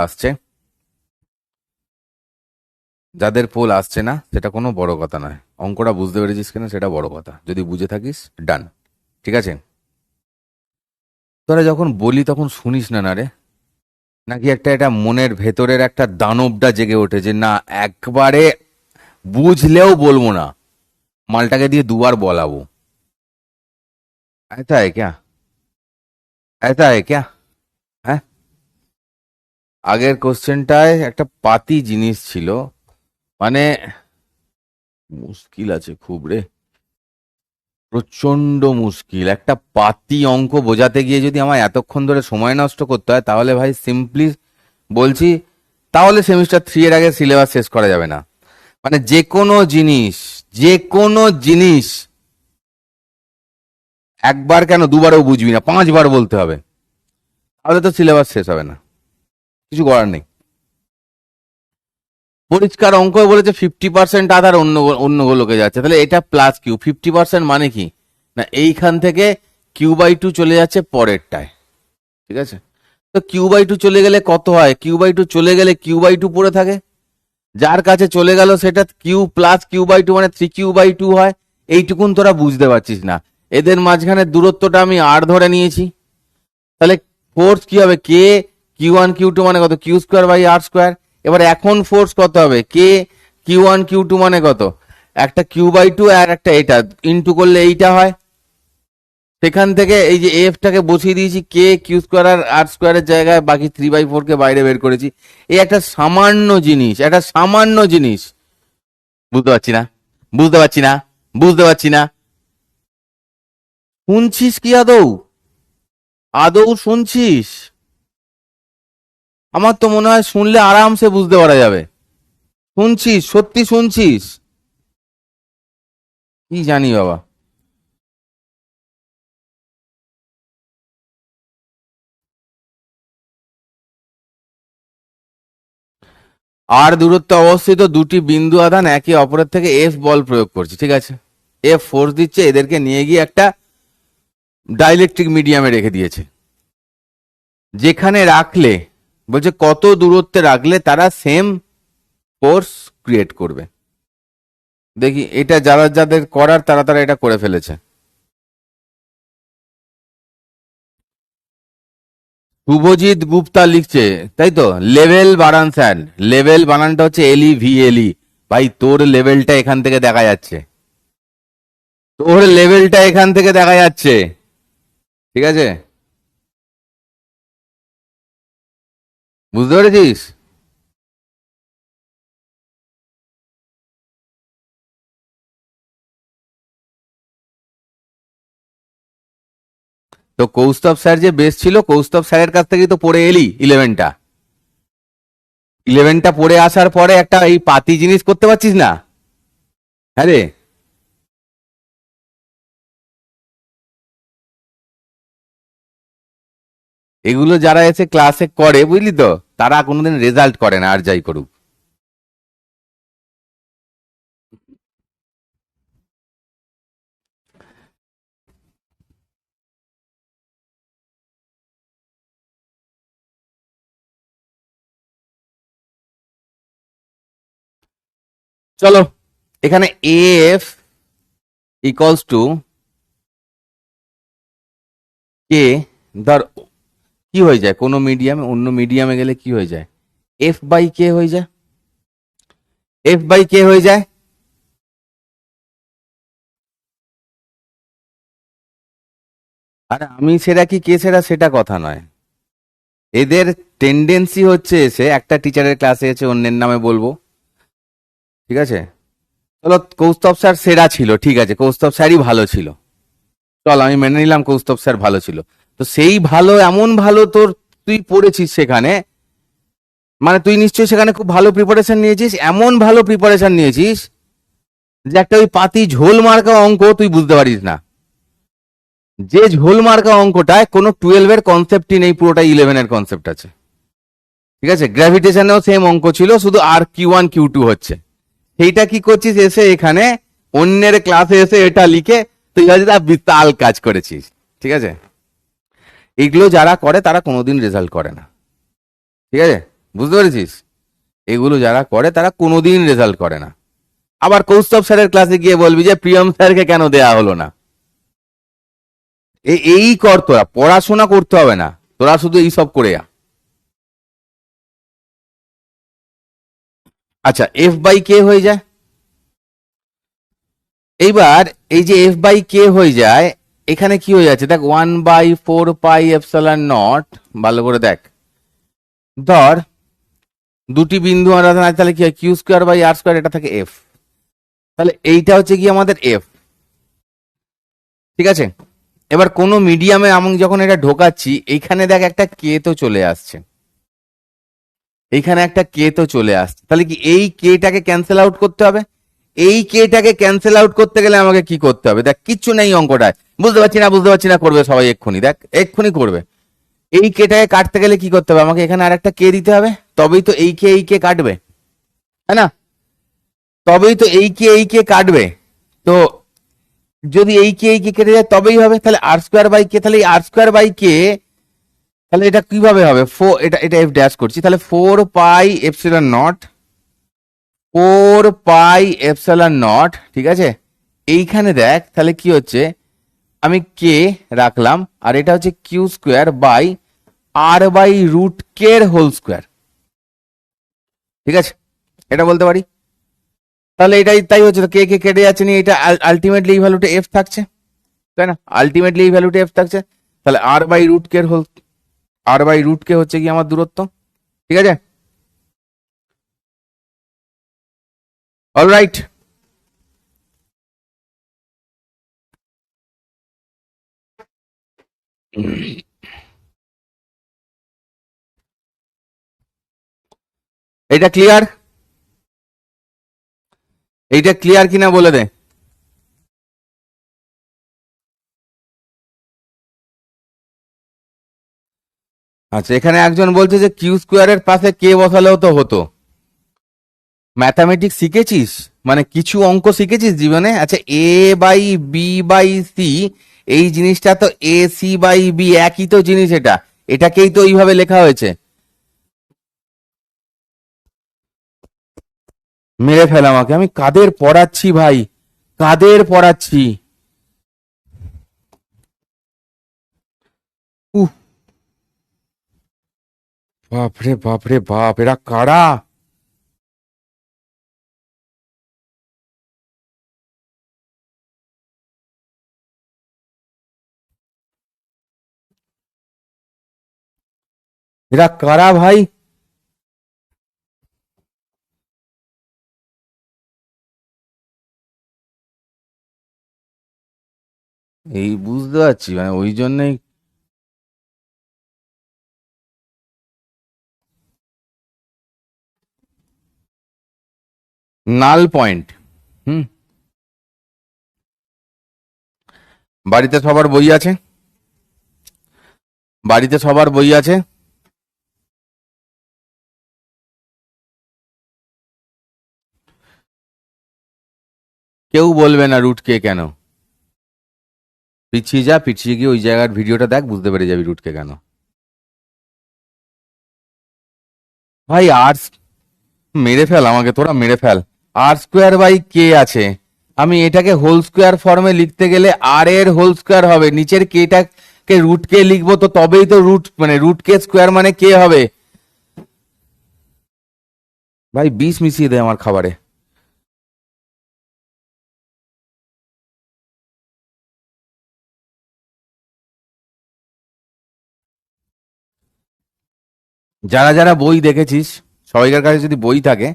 আসছে না সেটা কোনো বড় কথা নয়। অঙ্কটা বুঝতে পেরেছিস কিনা সেটা বড় কথা, যদি বুঝে থাকিস ডান, ঠিক আছে। তোরা যখন বলি তখন শুনিস না, না রে, নাকি এটা মনের ভেতরের একটা দানবটা জেগে ওঠে যে না, একবারে বুঝলেও বলবো না, মালটাকে দিয়ে দুবার বলাবো? ऐसा है क्या? হ্যাঁ, আগের কোশ্চেনটায় একটা পাতি জিনিস ছিল, মানে মুশকিল আছে খুব রে, প্রচন্ড মুশকিল। একটা পাতি অঙ্ক বোঝাতে গিয়ে যদি আমার এতক্ষণ ধরে সময় নষ্ট করতে হয়, তাহলে ভাই সিম্পলি বলছি, তাহলে সেমিস্টার 3 এর আগে সিলেবাস শেষ করা যাবে না। মানে যে কোনো জিনিস একবার কেন, দুবারও বুঝবি না, 5 বার বলতে হবে, তাহলে তো সিলেবাস শেষ হবে না, কিছু করার নেই। পরিষ্কার অঙ্ক বলেছে 50% আধার অন্যগুলোকে যাচ্ছে, তাহলে এটা প্লাস কিউ। 50% মানে কি না, এইখান থেকে কিউ/2 চলে যাচ্ছে পরেরটায়, ঠিক আছে। তো কিউ/2 চলে গেলে কত হয়? কিউ/2 চলে গেলে কিউ/2 পড়ে থাকে, যার কাছে চলে গেল সেটা Q plus Q by two মানে 3q/2 হয়। এইটুকুন তোরা বুঝতে পারছিস না। এদের মাঝখানে দূরত্বটা আমি আর ধরে নিয়েছি, তাহলে ফোর্স কি হবে? কে Q1 Q2 মানে কত? Q²/r²। এবার এখন ফোর্স কত হবে? কে Q1 Q2 মানে কত? একটা q/2 আর একটা এটা ইনটু করলে এইটা হয়। সেখান থেকে এই যে এফটাকে বসিয়ে দিয়েছি, কে Q² আর r² জায়গায়, বাকি 3/4 কে বাইরে বের করেছি। এই একটা সামান্য জিনিস, একটা সামান্য জিনিস। বুঝতে পারছি না, বুঝতে পারছি না, বুঝতে পারছি না। শুনছিস কি আদৌ? আদৌ শুনছিস? আমার তো মনে হয় শুনলে আরামসে বুঝতে পারা যাবে। শুনছিস? সত্যি শুনছিস? কি জানি বাবা। আর দূরত্বে অবস্থিত দুটি বিন্দু আধান একে অপরের থেকে এফ বল প্রয়োগ করছে, ঠিক আছে? এফ ফোর্স দিচ্ছে, এদেরকে নিয়ে গিয়ে একটা ডাইলেকট্রিক মিডিয়ামে রেখে দিয়েছে, যেখানে রাখলে বলছে কত দূরত্বে রাখলে তারা সেম ফোর্স ক্রিয়েট করবে। দেখি এটা যারা যাদের করার তারা তারা এটা করে ফেলেছে। শুভজিৎ গুপ্তা লিখছে, তাই তো, লেভেল বানান স্যার। লেভেল বানানটা হচ্ছে LEVEL। ভাই তোর লেভেলটা এখান থেকে দেখা যাচ্ছে, তোর লেভেলটা এখান থেকে দেখা যাচ্ছে, ঠিক আছে? বুঝতে পেরেছিস? তো কৌস্তব স্যার যে বেস্ট ছিল, কৌস্তব স্যারের কাছ থেকেই তো পড়ে এলি ইলেভেনটা। ইলেভেনটা পড়ে আসার পরে একটা এই পাতি জিনিস করতে পারছিস না? হ্যাঁ রে। এগুলো যারা এসে ক্লাসে করে বুঝলি তো, তারা কোনোদিন রেজাল্ট করে না, আর যাই করুক। চলো, এখানে এফ ইকুয়ালস টু কে। ধর কি হয়ে যায়, কোনো মিডিয়ামে অন্য মিডিয়ামে গেলে কি হয়ে যায়? F/K হয়ে যায়, F/K হয়ে যায়। আর আমি সেরা কি কে সেরা সেটা কথা নয়, এদের টেন্ডেন্সি হচ্ছে এসে একটা টিচারের ক্লাসে এসে অন্যের নামে বলবো, ঠিক আছে? চলো, কৌস্তব স্যার সেরা ছিল, ঠিক আছে, কৌস্তব স্যারই ভালো ছিল। চল আমি মেনে নিলাম কৌস্তব স্যার ভালো ছিল। তো সেই ভালো, এমন ভালো তোর, তুই পড়েছিস সেখানে, মানে তুই নিশ্চয়ই সেখানে খুব ভালো প্রিপারেশন নিয়েছিস, এমন ভালো প্রিপারেশন নিয়েছিস যে একটা ওই পাতি ঝোল মার্কা অঙ্ক তুই বুঝতে পারিস না। যে ঝোল মার্কা অঙ্কটায় কোনো 12 এর কনসেপ্টই নেই, পুরোটাই 11 এর কনসেপ্ট আছে, ঠিক আছে? গ্র্যাভিটেশনেও সেম অঙ্ক ছিল, শুধু আর Q1 Q2 হচ্ছে। সেইটা কি করছিস এসে এখানে অন্যের ক্লাসে এসে এটা লিখে তুই হয়তো তা বিশাল কাজ করেছিস, ঠিক আছে? এগুলো যারা করে তারা কোনোদিন রেজাল্ট করে না, ঠিক আছে? বুঝতে পেরেছিস? এগুলো যারা করে তারা কোনোদিন রেজাল্ট করে না। আবার কৌস্তব স্যারের ক্লাসে গিয়ে বলবি যে প্রিয়ম স্যারকে কেন দেয়া হলো না। এই কর, তোরা পড়াশোনা করতে হবে না, তোরা শুধু এই সব করে যা। আচ্ছা, F/K হয়ে যায়। এইবার এই যে F/K হয়ে যায়, এখানে কি হয়ে যাচ্ছে দেখ, 1/4πε0। ভালো করে দেখ, ধর দুটি বিন্দু আধান আছে, তাহলে কি হয়? Q²/r², এটা থাকে এফ। তাহলে এইটা হচ্ছে কি আমাদের এফ, ঠিক আছে? এবার কোনো মিডিয়ামে আমি যখন এটা ঢোকাচ্ছি, এইখানে দেখ একটা কে তো চলে আসছে, এইখানে একটা কে তো চলে আসছে, তাহলে কি এই কেটাকে ক্যান্সেল আউট করতে হবে। এই কেটাকে ক্যান্সেল আউট করতে গেলে আমাকে কি করতে হবে? দেখ কিচ্ছু নেই অঙ্কটায়, বুঝতে পারছি না, বুঝতে পারছি না, করবে সবাই এক্ষুনি, দেখ এক্ষুনি করবে। এই কেটাকে কাটতে গেলে কি করতে হবে? আমাকে এখানে আর একটা কে দিতে হবে, তবেই তো এই কে কাটবে, তাই না? তবেই তো এই কে কাটবে। তো যদি এই কে কেটে যায় তবেই হবে, তাহলে r²/k, তাহলে এই r²/k, তাহলে এটা কিভাবে হবে? এটা এটা এফ ড্যাশ করছি, তাহলে 4πε0 4 পাই এপসাইলন নট, ঠিক আছে। এইখানে দেখ তাহলে কি হচ্ছে, আমি কে রাখলাম আর এটা হচ্ছে Q square by R by root K এর হোল স্কোয়ার, ঠিক আছে, এটা বলতে পারি। তাহলে এটাই তাই হচ্ছে, তো কে কে কেটে যাচ্ছে নিয়ে এটা আলটিমেটলি এই ভ্যালুটা এফ থাকছে, তাই না, আলটিমেটলি এই ভ্যালুটা এফ থাকছে। তাহলে আর বাই রুট কে এর হোল, আর বাই রুট কে হচ্ছে কি আমার দূরত্ব, ঠিক আছে, অলরাইট। এটা ক্লিয়ার, এইটা ক্লিয়ার কিনা বলে দে। আচ্ছা, এখানে একজন বলছে যে কিউ স্কোয়ারের পাশে কে বসালেও তো হতো। ম্যাথামেটিক্স শিখেছিস, মানে কিছু অঙ্ক শিখেছিস জীবনে? আচ্ছা, এ বাই বি বাই সি, এই জিনিসটা তো এ সি বাই বি একই তো জিনিস, এটা এটাকেই তো এইভাবে লেখা হয়েছে। মেরে ফেল আমাকে, আমি কাদের পড়াচ্ছি ভাই, কাদের পড়াচ্ছি। উহ, বাপরে বাপরে বাপ, এরা কারা? এরা কারা ভাই? এই বুঝতে পারছি, মানে ওই জন্যই নাল পয়েন্ট। হুম, বাড়িতে সবার বই আছে, বাড়িতে সবার বই আছে। কেউ বলবে না রুট কে কেন, পিছিয়ে যা, পিছিয়ে গিয়ে ওই জায়গার ভিডিওটা দেখ, বুঝতে পেরে যাবি রুট কে কেন। ভাই আর, মেরে ফেল আমাকে, তোরা মেরে ফেল। আর স্কোয়ার বাই কে আছে, আমি এটাকে হোল স্কোয়ার ফর্মে লিখতে গেলে আর এর হোল স্কোয়ার হবে, নিচের কেটাকে রুট কে লিখবো, তো তবেই তো রুট মানে রুট কে স্কোয়ার মানে কে হবে। ভাই বিষ মিশিয়ে দে আমার খাবারে। যারা যারা বই দেখেছিস, সবাইকার কাছে যদি বই থাকে,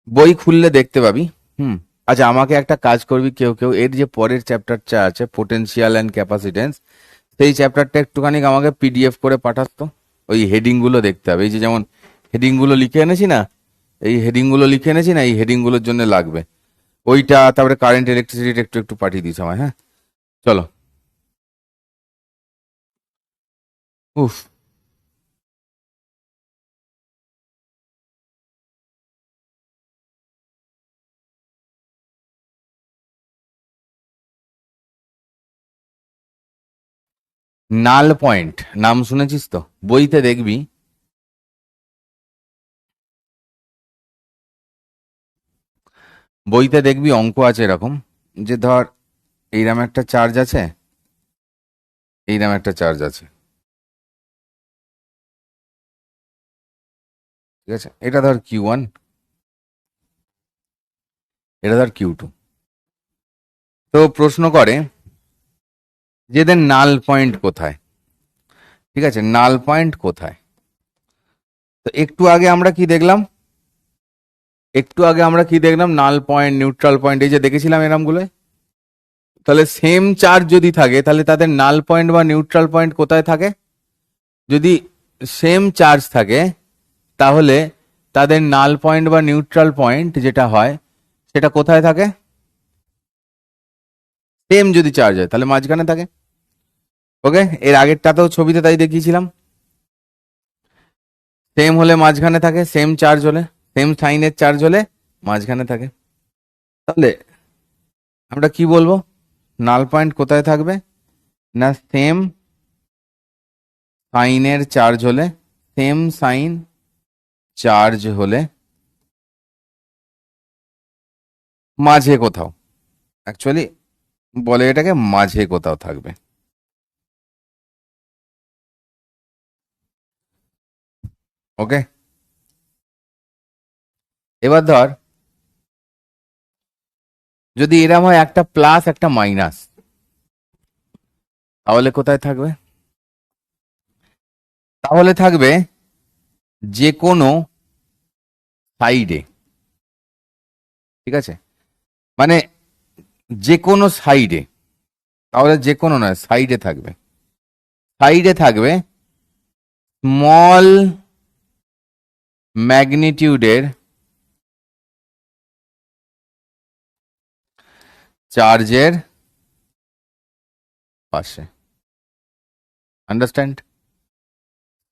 বই খুললে দেখতে পাবি। হুম, আচ্ছা আমাকে একটা কাজ করবি, কেউ কেউ এর যে পরের চ্যাপ্টারটা আছে পোটেনশিয়াল অ্যান্ড ক্যাপাসিটেন্স, সেই চ্যাপ্টারটা একটুখানি আমাকে পিডিএফ করে পাঠাস তো। ওই হেডিং গুলো দেখতে হবে, এই যে যেমন হেডিং গুলো লিখে এনেছি না, এই হেডিং গুলো লিখে এনেছি না, এই হেডিং গুলোর জন্য লাগবে ওইটা। তারপরে কারেন্ট ইলেকট্রিসিটি একটু একটু পাঠিয়ে দিস আমায়, হ্যাঁ। চলো। উফ, নাল পয়েন্ট নাম শুনেছিস তো, বইতে দেখবি। বইতে দেখবি অঙ্ক আছে এরকম, যে ধর এইরকম একটা চার্জ আছে, এইরকম একটা চার্জ আছে, ঠিক আছে, এটা ধর কিউ 1, এটা ধর কিউ 2। তো প্রশ্ন করে যে এদের নাল পয়েন্ট কোথায়, ঠিক আছে, নাল পয়েন্ট কোথায়। তো একটু আগে আমরা কি দেখলাম, একটু আগে আমরা কি দেখলাম, নাল পয়েন্ট নিউট্রাল পয়েন্ট, এই যে দেখেছিলাম এরম গুলো। তাহলে সেম চার্জ যদি থাকে তাহলে তাদের নাল পয়েন্ট বা নিউট্রাল পয়েন্ট কোথায় থাকে? যদি সেম চার্জ থাকে তাহলে তাদের নাল পয়েন্ট বা নিউট্রাল পয়েন্ট যেটা হয় সেটা কোথায় থাকে? সেম যদি চার্জ হয় তাহলে মাঝখানে থাকে। ওকে, এর আগেরটাতেও ছবিতে তাই দেখিয়েছিলাম, সেম হলে মাঝখানে থাকে, সেম চার্জ হলে, সেম সাইনের চার্জ হলে মাঝখানে থাকে। তাহলে আমরা কি বলবো, নাল পয়েন্ট কোথায় থাকবে না, সেম সাইনের চার্জ হলে, সেম সাইন চার্জ হলে মাঝে কোথাও, অ্যাকচুয়ালি বলে এটাকে মাঝে কোথাও থাকবে। ওকে, এবার ধর যদি এরম হয় একটা প্লাস একটা মাইনাস, তাহলে কোথায় থাকবে? তাহলে থাকবে যে কোনো সাইডে, ঠিক আছে, মানে যে কোনো সাইডে, তাহলে যে কোনো নয়, সাইডে থাকবে, সাইডে থাকবে স্মল ম্যাগনিটিউডের চার্জের পাশে। আন্ডারস্ট্যান্ড?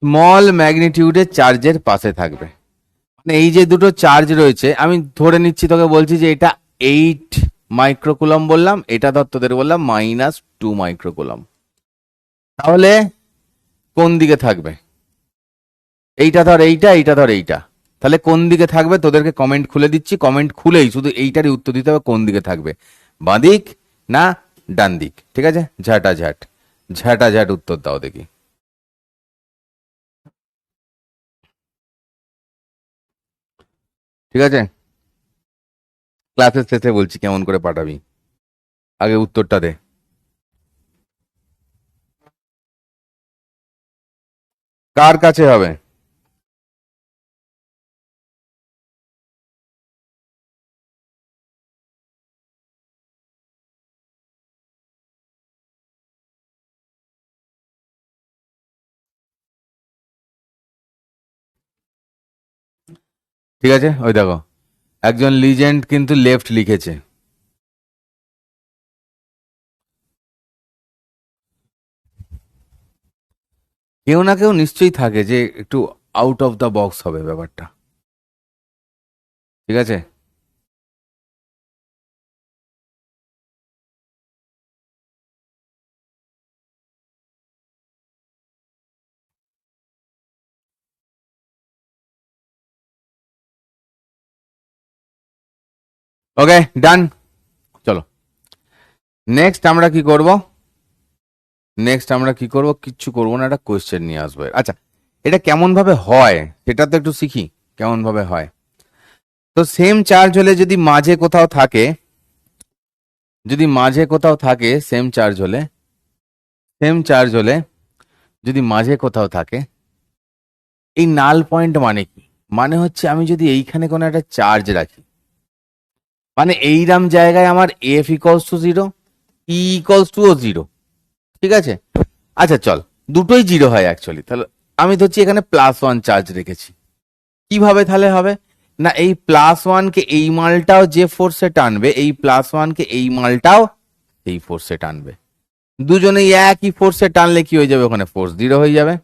স্মল ম্যাগনিটিউডের চার্জের পাশে থাকবে, মানে এই যে দুটো চার্জ রয়েছে, আমি ধরে নিচ্ছি, তোকে বলছি যে এটা 8 মাইক্রোকুলম বললাম, এটা ধর তোদের বললাম -2 মাইক্রোকুলম, তাহলে কোন দিকে থাকবে? এইটা ধর এইটা, এইটা ধর এইটা, তাহলে কোন দিকে থাকবে? তোদেরকে কমেন্ট খুলে দিচ্ছি, কমেন্ট খুলেই শুধু এইটারই উত্তর দিতে হবে, কোন দিকে থাকবে, বাঁ দিক না ডান দিক? ঠিক আছে, ঝাঁটাঝাট, ঝাঁটাঝাট উত্তর দাও দেখি। ঠিক আছে, ক্লাসের শেষে বলছি কেমন করে পাঠাবি, আগে উত্তরটা দে। কার কাছে হবে? ঠিক আছে, ওই দেখো একজন লিজেন্ড কিন্তু লেফট লিখেছে। কেউ না কেউ নিশ্চয়ই থাকে যে একটু আউট অফ দ্য বক্স হবে ব্যাপারটা। ঠিক আছে, ওকে ডান। চলো নেক্সট আমরা কি করব? নেক্সট আমরা কি করব? কিচ্ছু করবো না, একটা কোয়েশ্চেন নিয়ে আসবো। আচ্ছা, এটা কেমন ভাবে হয় সেটা তো একটু শিখি, কেমন ভাবে হয়। তো সেম চার্জ হলে যদি মাঝে কোথাও থাকে, যদি মাঝে কোথাও থাকে সেম চার্জ হলে, সেম চার্জ হলে যদি মাঝে কোথাও থাকে, এই নাল পয়েন্ট মানে কি? মানে হচ্ছে আমি যদি এইখানে কোনো একটা চার্জ রাখি, মানে এইরাম জায়গায় আমার F equals to 0, E equals to ও 0। ঠিক আছে, আচ্ছা চল, দুটোই 0 হয় অ্যাকচুয়ালি, তাহলে আমি ধরছি এখানে +1 চার্জ রেখেছি। কিভাবে তাহলে হবে? না এই +1 কে এই মালটাও যে ফোর্সে টানবে, এই +1 কে এই মালটাও এই ফোর্সে টানবে, দুজনেই একই ফোর্সে টানলে কি হয়ে যাবে? ওখানে ফোর্স 0 হয়ে যাবে।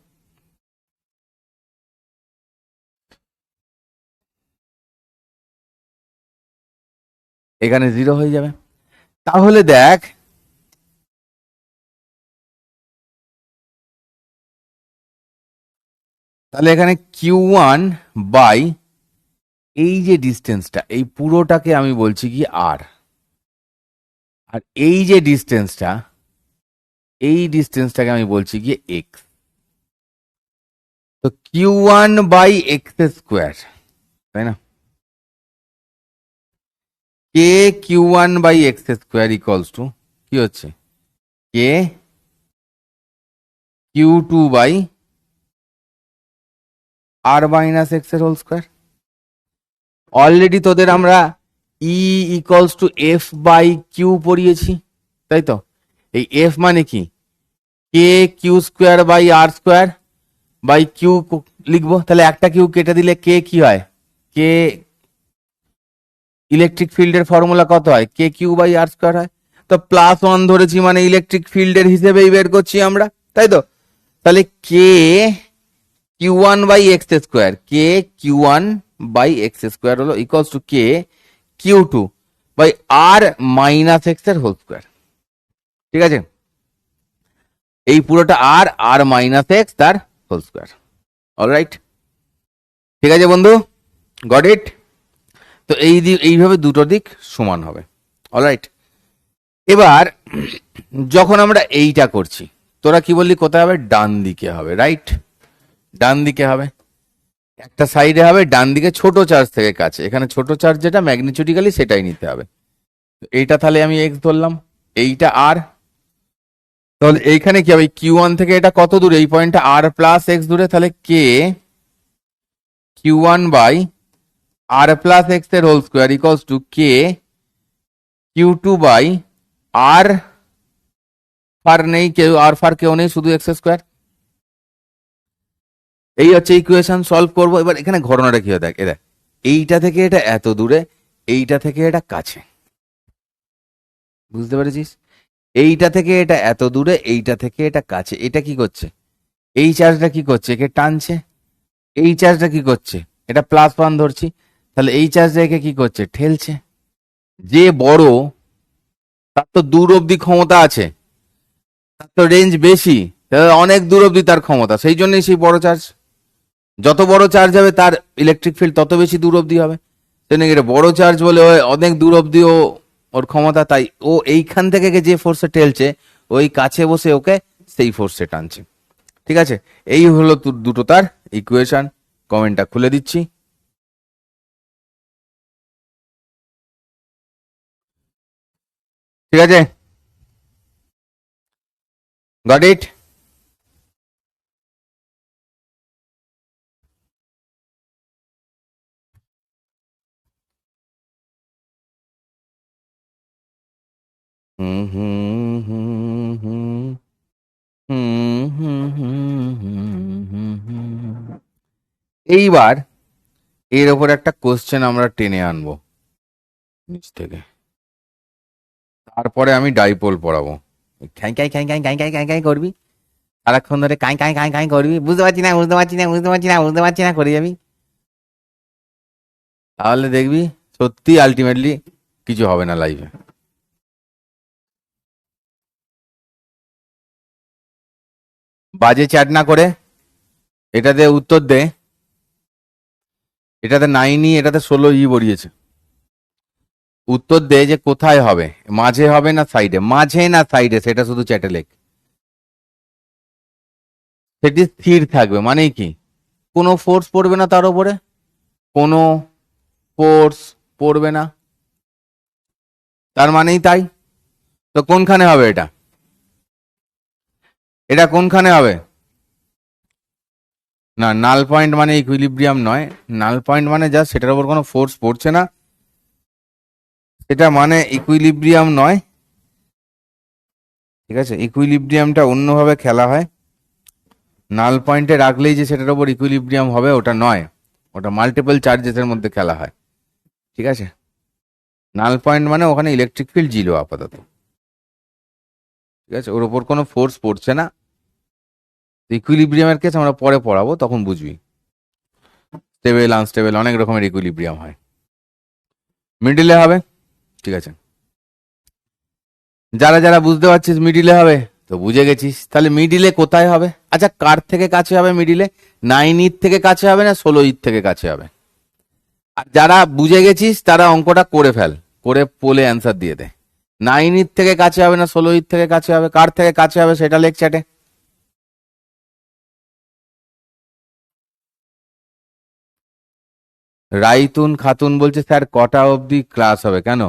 এখানে 0 হয়ে যাবে। তাহলে দেখ, তাহলে এখানে Q1 বাই এই যে ডিস্টেন্সটা, এই পুরোটাকে আমি বলছি কি আর, আর এই যে ডিস্টেন্সটা, এই ডিস্টেন্সটাকে আমি বলছি কি এক্স। তো Q1 বাই এক্স স্কোয়ার, তাই না? K Q1 by x square equals to কি হচ্ছে? K Q2 by R minus X এর হোল স্কোয়ার। অলরেডি তোদের আমরা E equals to F by Q পড়িয়েছি, তাই তো? এই এফ মানে কি? K Q square by R square by Q লিখবো, তাহলে একটা কিউ কেটে দিলে কে কি হয়? কে ইলেকট্রিক ফিল্ডের ফর্মুলা কত হয়? কে কিউ বাই আর স্কোয়ার হয়। তো +1 ধরেছি মানে ইলেকট্রিক ফিল্ডের হিসেবেই বের করছি আমরা, তাই তো? তাহলে K Q1 by x square, K Q1 by x square হলো equals to K Q2 by R minus X এর হোল স্কোয়ার। ঠিক আছে, এই পুরোটা আর আর মাইনাস এক্স তার হোল স্কোয়ার। অলরাইট, ঠিক আছে বন্ধু, গট ইট? তো এইভাবে দুটো দিক সমান হবে। অলরাইট, এবার যখন আমরা এইটা করছি, তোরা কি বললি কোথায় হবে? ডান দিকে হবে, রাইট? ডান দিকে হবে, একটা সাইডে হবে ডান দিকে, ছোট চার্জ থেকে কাছে। এখানে ছোট চার্জ যেটা ম্যাগনিচুডিক্যালি সেটাই নিতে হবে। এইটা তাহলে আমি এক্স ধরলাম, এইটা আর। তাহলে এইখানে কি হবে? কিউ ওয়ান থেকে এটা কত দূরে? এই পয়েন্টটা আর প্লাস এক্স দূরে, তাহলে K Q one by R plus X এর whole square equals to K Q two by R ফার নেই কেউ, আর ফার কেউ নেই, শুধু এক্স স্কোয়ার। এই হচ্ছে ইকুয়েশন, সলভ করবো। এবার এখানে ঘটনাটা কি হয় দেখ, দেখ এইটা থেকে এটা এত দূরে, এইটা থেকে এটা কাছে, বুঝতে পেরেছিস? এইটা থেকে এটা এত দূরে, এইটা থেকে এটা কাছে। এটা কি করছে? এই চার্জটা কি করছে? একে টানছে। এই চার্জটা কি করছে? এটা প্লাস ওয়ান ধরছি, তাহলে এই চার্জটা একে কি করছে? ঠেলছে। যে বড় তার তো দূর অব্দি ক্ষমতা আছে, তার তো রেঞ্জ বেশি, অনেক দূর অব্দি তার ক্ষমতা, সেই জন্যই সেই বড় চার্জ। যত বড় চার্জ হবে তার ইলেকট্রিক ফিল্ড তত বেশি দূর অব্দি হবে। এটা বড় চার্জ বলে অনেক দূর অব্দি ওর ক্ষমতা, তাই ও এইখান থেকে যে ফোর্সে ঠেলছে, ওই কাছে বসে ওকে সেই ফোর্সে টানছে। ঠিক আছে, এই হলো দুটো তার ইকুয়েশন। কমেন্টটা খুলে দিচ্ছি। ঠিক আছে, গট ইট? হুম হুম হুম হুম হুম হুম হুম হুম হুম হুম। এইবার এর ওপর একটা কোশ্চেন আমরা টেনে আনবো নিচ থেকে, তারপরে আমি ডাইপোল পড়াবো। খাই খাই খাই খাই খাই খাই খাই খাই করবি সারাক্ষণ ধরে, কাই কাই কাই কাই করবি, বুঝতে পারছি না বুঝতে পারছি না বুঝতে পারছি না বুঝতে পারছি না করে যাবি, তাহলে দেখবি সত্যি আলটিমেটলি কিছু হবে না লাইফে। বাজে চ্যাট না করে এটাতে উত্তর দে। এটাতে 9E, এটাতে 16E বড়িয়েছে। উত্তর দে যে কোথায় হবে, মাঝে হবে না সাইডে? মাঝে না সাইডে সেটা শুধু চ্যাটে লেখ। সেটি স্থির থাকবে মানে কি? কোনো ফোর্স পড়বে না তার উপরে, কোনো ফোর্স পড়বে না, তার মানেই তাই। তো কোনখানে হবে এটা? এটা কোনখানে হবে? না, নাল পয়েন্ট মানে ইকুইলিব্রিয়াম নয়। নাল পয়েন্ট মানে যা সেটার উপর কোনো ফোর্স পড়ছে না, সেটা মানে ইকুইলিব্রিয়াম নয়। ঠিক আছে, ইকুইলিব্রিয়ামটা অন্যভাবে খেলা হয়। নাল পয়েন্টে রাখলেই যে সেটার উপর ইকুইলিব্রিয়াম হবে ওটা নয়, ওটা মাল্টিপল চার্জেসের মধ্যে খেলা হয়। ঠিক আছে, নাল পয়েন্ট মানে ওখানে ইলেকট্রিক ফিল্ড জিরো আপাতত। ঠিক আছে, ওর ওপর কোনো ফোর্স পড়ছে না। ইকুইলিব্রিয়ামের কেস আমরা পরে পড়াবো, তখন বুঝবি। স্টেবল আনস্টেবল অনেক রকমের ইকুইলিব্রিয়াম হয়। মিডিলে হবে, ঠিক আছে। যারা যারা বুঝতে পারছিস মিডিলে হবে, তো বুঝে গেছিস। তাহলে মিডিলে কোথায় হবে? আচ্ছা, কার থেকে কাছে হবে মিডিলে? 9E থেকে কাছে হবে না 16E থেকে কাছে হবে? আর যারা বুঝে গেছিস তারা অঙ্কটা করে ফেল, করে পোলে অ্যান্সার দিয়ে দে। 9E থেকে কাছে হবে না 16E থেকে কাছে হবে? কার থেকে কাছে হবে সেটা লেখ চ্যাটে। রাইতুন খাতুন বলছে স্যার কটা অবধি ক্লাস হবে? কেন,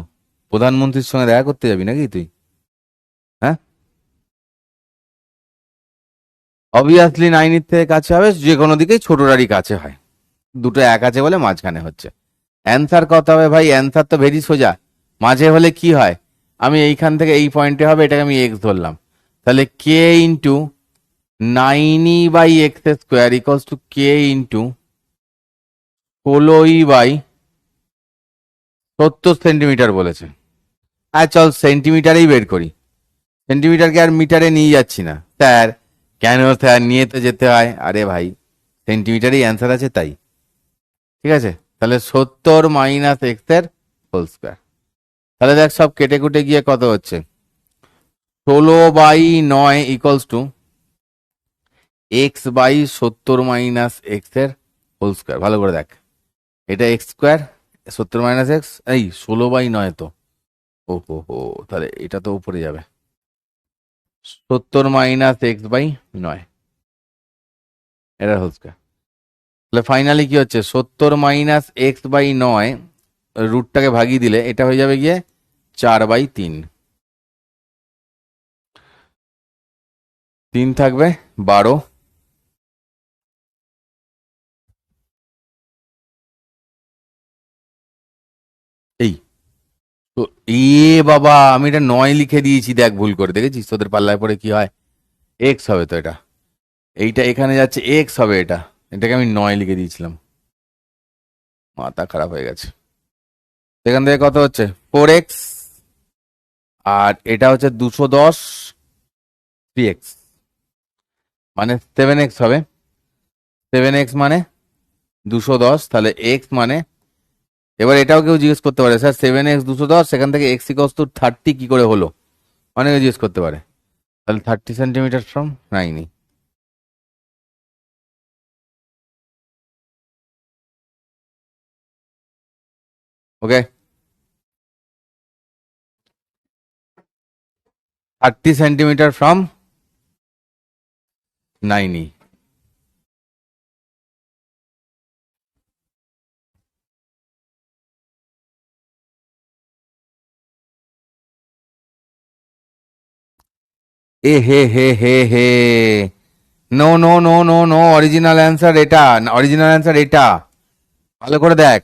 প্রধানমন্ত্রীর সঙ্গে দেখা করতে যাবি নাকি তুই? হ্যাঁ, অবভিয়াসলি 9E থেকে কাছে হবে, যে কোনো দিকেই ছোটটারই কাছে হয়। দুটো এক আছে বলে মাঝখানে হচ্ছে। অ্যান্সার কত হবে ভাই? অ্যান্সার তো ভেরি সোজা। মাঝে হলে কি হয়? আমি এইখান থেকে এই পয়েন্টে হবে, এটাকে আমি এক্স ধরলাম, তাহলে k into 9E by x square equals to K into 16E by 70 centimetre বলেছে। আর চল সেন্টিমিটারেই বের করি, সেন্টিমিটারকে আর মিটারে নিয়ে যাচ্ছি না। স্যার কেন স্যার, নিয়ে তো যেতে হয়। আরে ভাই, সেন্টিমিটারেই অ্যান্সার আছে তাই। ঠিক আছে, তাহলে 70 মাইনাস এক্স এর হোল স্কোয়ার। তাহলে দেখ সব কেটে কুটে গিয়ে কত হচ্ছে? 16/9 equals to X by 70 minus X এর হোল স্কোয়ার। ভালো করে দেখ, এটা এক্স স্কোয়ার, 70 - x, এই 16/9 তো। ও হো হো, তাহলে এটা তো উপরে যাবে। 70 - x/9, এটা হচ্ছে। তাহলে ফাইনালি কি হচ্ছে, 70 - x/9 রুটটাকে ভাগিয়ে দিলে এটা হয়ে যাবে গিয়ে 4/3। 3 থাকবে 12। এই তো, বাবা আমি এটা 9 লিখে দিয়েছি, দেখ ভুল করে, দেখেছিস তোদের পাল্লায় পরে কি হয়। এক্স হবে তো এটা, এইটা এখানে যাচ্ছে এক্স হবে, এটাকে আমি 9 লিখে দিয়েছিলাম, মাথা খারাপ হয়ে গেছে। সেখান থেকে কত হচ্ছে 4x, আর এটা হচ্ছে 210 3x, মানে 7x হবে। 7x মানে 210, তাহলে x মানে, এবার এটাও কেউ জিজ্ঞেস করতে পারে, স্যার 7x 210, সেখান থেকে x ইকুয়ালস টু 30 কি করে হলো, অনেকে জিজ্ঞেস করতে পারে। তাহলে 30 centimetre from 9। Okay, 30 centimetre from 9। এ হে হে হে হে, no no no no no, original answer এটা, অরিজিনাল অ্যান্সার এটা। ভালো করে দেখ,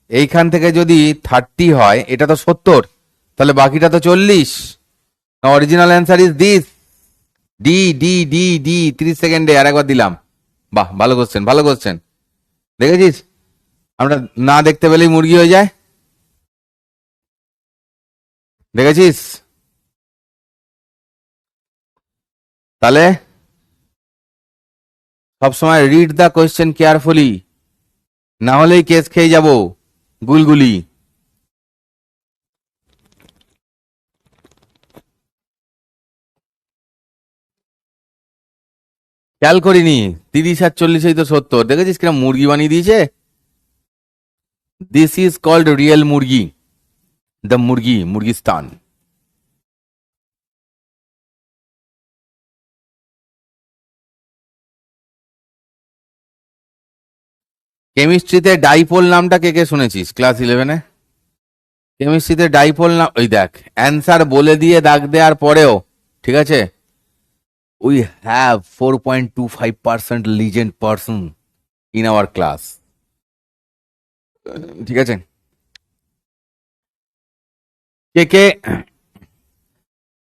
এইখান থেকে যদি 30 হয়, এটা তো 70, তাহলে বাকিটা তো 40। Original answer is this, D D D D. 30 সেকেন্ডে আর একবার দিলাম। বাহ, ভালো কোশ্চেন, ভালো কোশ্চেন। দেখেছিস, আমরা না দেখতে পেলেই মুরগি হয়ে যায়, দেখেছিস। তাহলে সবসময় রিড দ্য কোয়েশ্চেন কেয়ারফুলি, না হলেই কেস খেয়ে যাব গুলগুলি। খেয়াল করিনি, 30 আর 40 তো 70, দেখেছিস কিনা মুরগি বানিয়ে দিয়েছে। দিস ইজ কল্ড রিয়েল মুরগি, দ্য মুরগি, মুরগিস্তান। কেমিস্ট্রিতে ডাইপোল নামটা কে কে শুনেছিস ক্লাস 11-এ? কেমিস্ট্রিতে ডাইপোল নাম, ওই দেখ অ্যান্সার বলে দিয়ে দাগ দেওয়ার পরেও, ঠিক আছে, we have 4.25% legend person in our class, ঠিক আছে। কে কে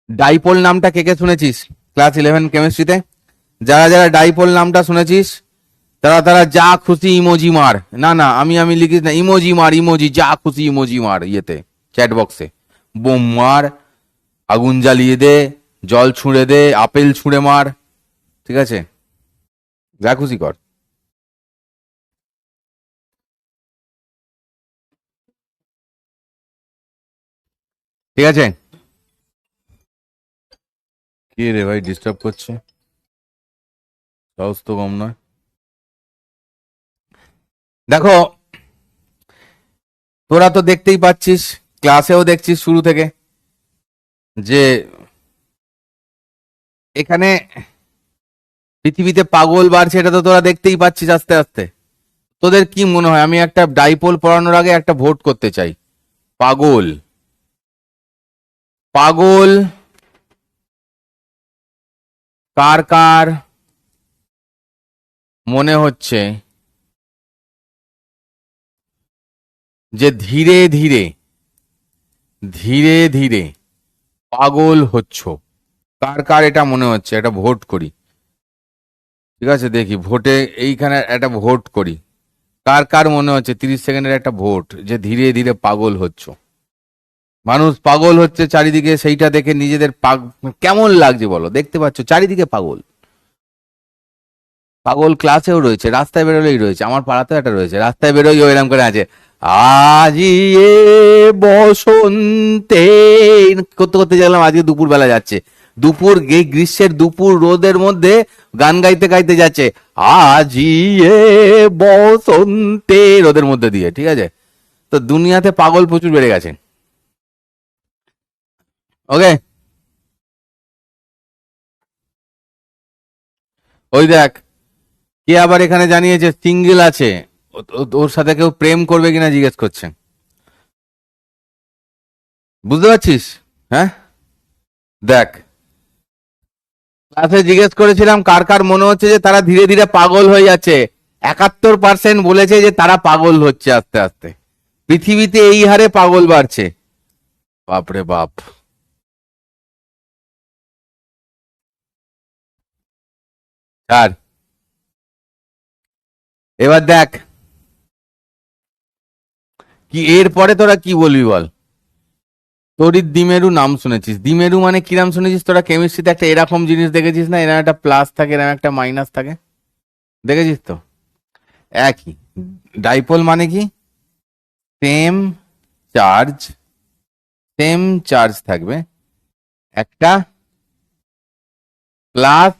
ডাইপোল নামটা কে কে শুনেছিস ক্লাস 11 কেমিস্ট্রিতে? যারা যারা ডাইপোল নামটা শুনেছিস, তারা তারা যা খুশি ইমোজি মার, না না আমি লিখিস না, ইমোজি মার, ইমোজি, যা খুশি ইমোজি মার, ইয়েতে চ্যাট বক্সে বোম মার, আগুন জ্বালিয়ে দে, জল ছুঁড়ে দে, আপেল ছুঁড়ে মার, ঠিক আছে, যা খুশি কর। ঠিক আছে, কি রে ভাই ডিস্টার্ব করছে, সাহস তো কম নয়। দেখো, তোরা তো দেখতেই পাচ্ছিস, ক্লাসেও দেখছিস শুরু থেকে, যে এখানে পৃথিবীতে পাগল বাড়ছে, এটা তো তোরা দেখতেই পাচ্ছিস আস্তে আস্তে। তোদের কি মনে হয়, আমি একটা ডাইপোল পড়ানোর আগে একটা ভোট করতে চাই, পাগল, পাগল কার কার মনে হচ্ছে যে ধীরে ধীরে ধীরে ধীরে পাগল হচ্ছ, কার কার এটা মনে হচ্ছে, একটা ভোট করি, ঠিক আছে, দেখি ভোটে, এইখানে একটা ভোট করি, কার কার মনে হচ্ছে 30 সেকেন্ডের একটা ভোট, যে ধীরে ধীরে পাগল হচ্ছ। মানুষ পাগল হচ্ছে চারিদিকে, সেইটা দেখে নিজেদের কেমন লাগছে বলো, দেখতে পাচ্ছ চারিদিকে পাগল, পাগল ক্লাসেও রয়েছে, রাস্তায় বেরোলেই রয়েছে, আমার পাড়াতেও একটা রয়েছে, রাস্তায় বেরোই ও এরকম করে আছে, আজি এ বসন্তে করতে করতে গেলাম, আজকে দুপুর বেলা যাচ্ছে, দুপুর গ্রীষ্মের দুপুর রোদের মধ্যে গান গাইতে গাইতে যাচ্ছে, আজি এ বসন্তে রোদের মধ্যে দিয়ে, ঠিক আছে। তো তো দুনিয়াতে পাগল প্রচুর বেড়ে গেছে। ওকে, ওই দেখ কে আবার এখানে জানিয়েছে সিঙ্গেল আছে, ওর সাথে কেউ প্রেম করবে কিনা জিজ্ঞেস করছে। বুঝতে পারছিস? হ্যাঁ, দেখ ক্লাসে জিজ্ঞেস করেছিলাম কার কার মনে হচ্ছে যে তারা ধীরে ধীরে পাগল হয়ে যাচ্ছে। 71% বলেছে যে তারা পাগল হচ্ছে আস্তে আস্তে। পৃথিবীতে এই হারে পাগল বাড়ছে, বাপরে বাপ। আর এবার দেখ কি এরপরে তোরা কি বলবি বল। তড়িৎ দ্বিমেরু নাম শুনেছিস? দ্বিমেরু মানে কি নাম শুনেছিস তোরা? কেমিস্ট্রিতে একটা এরকম জিনিস দেখেছিস না, এরকম একটা প্লাস থাকে, এরকম একটা মাইনাস থাকে, দেখেছিস তো? একই। ডাইপোল মানে কি? সেম চার্জ, সেম চার্জ থাকবে, একটা প্লাস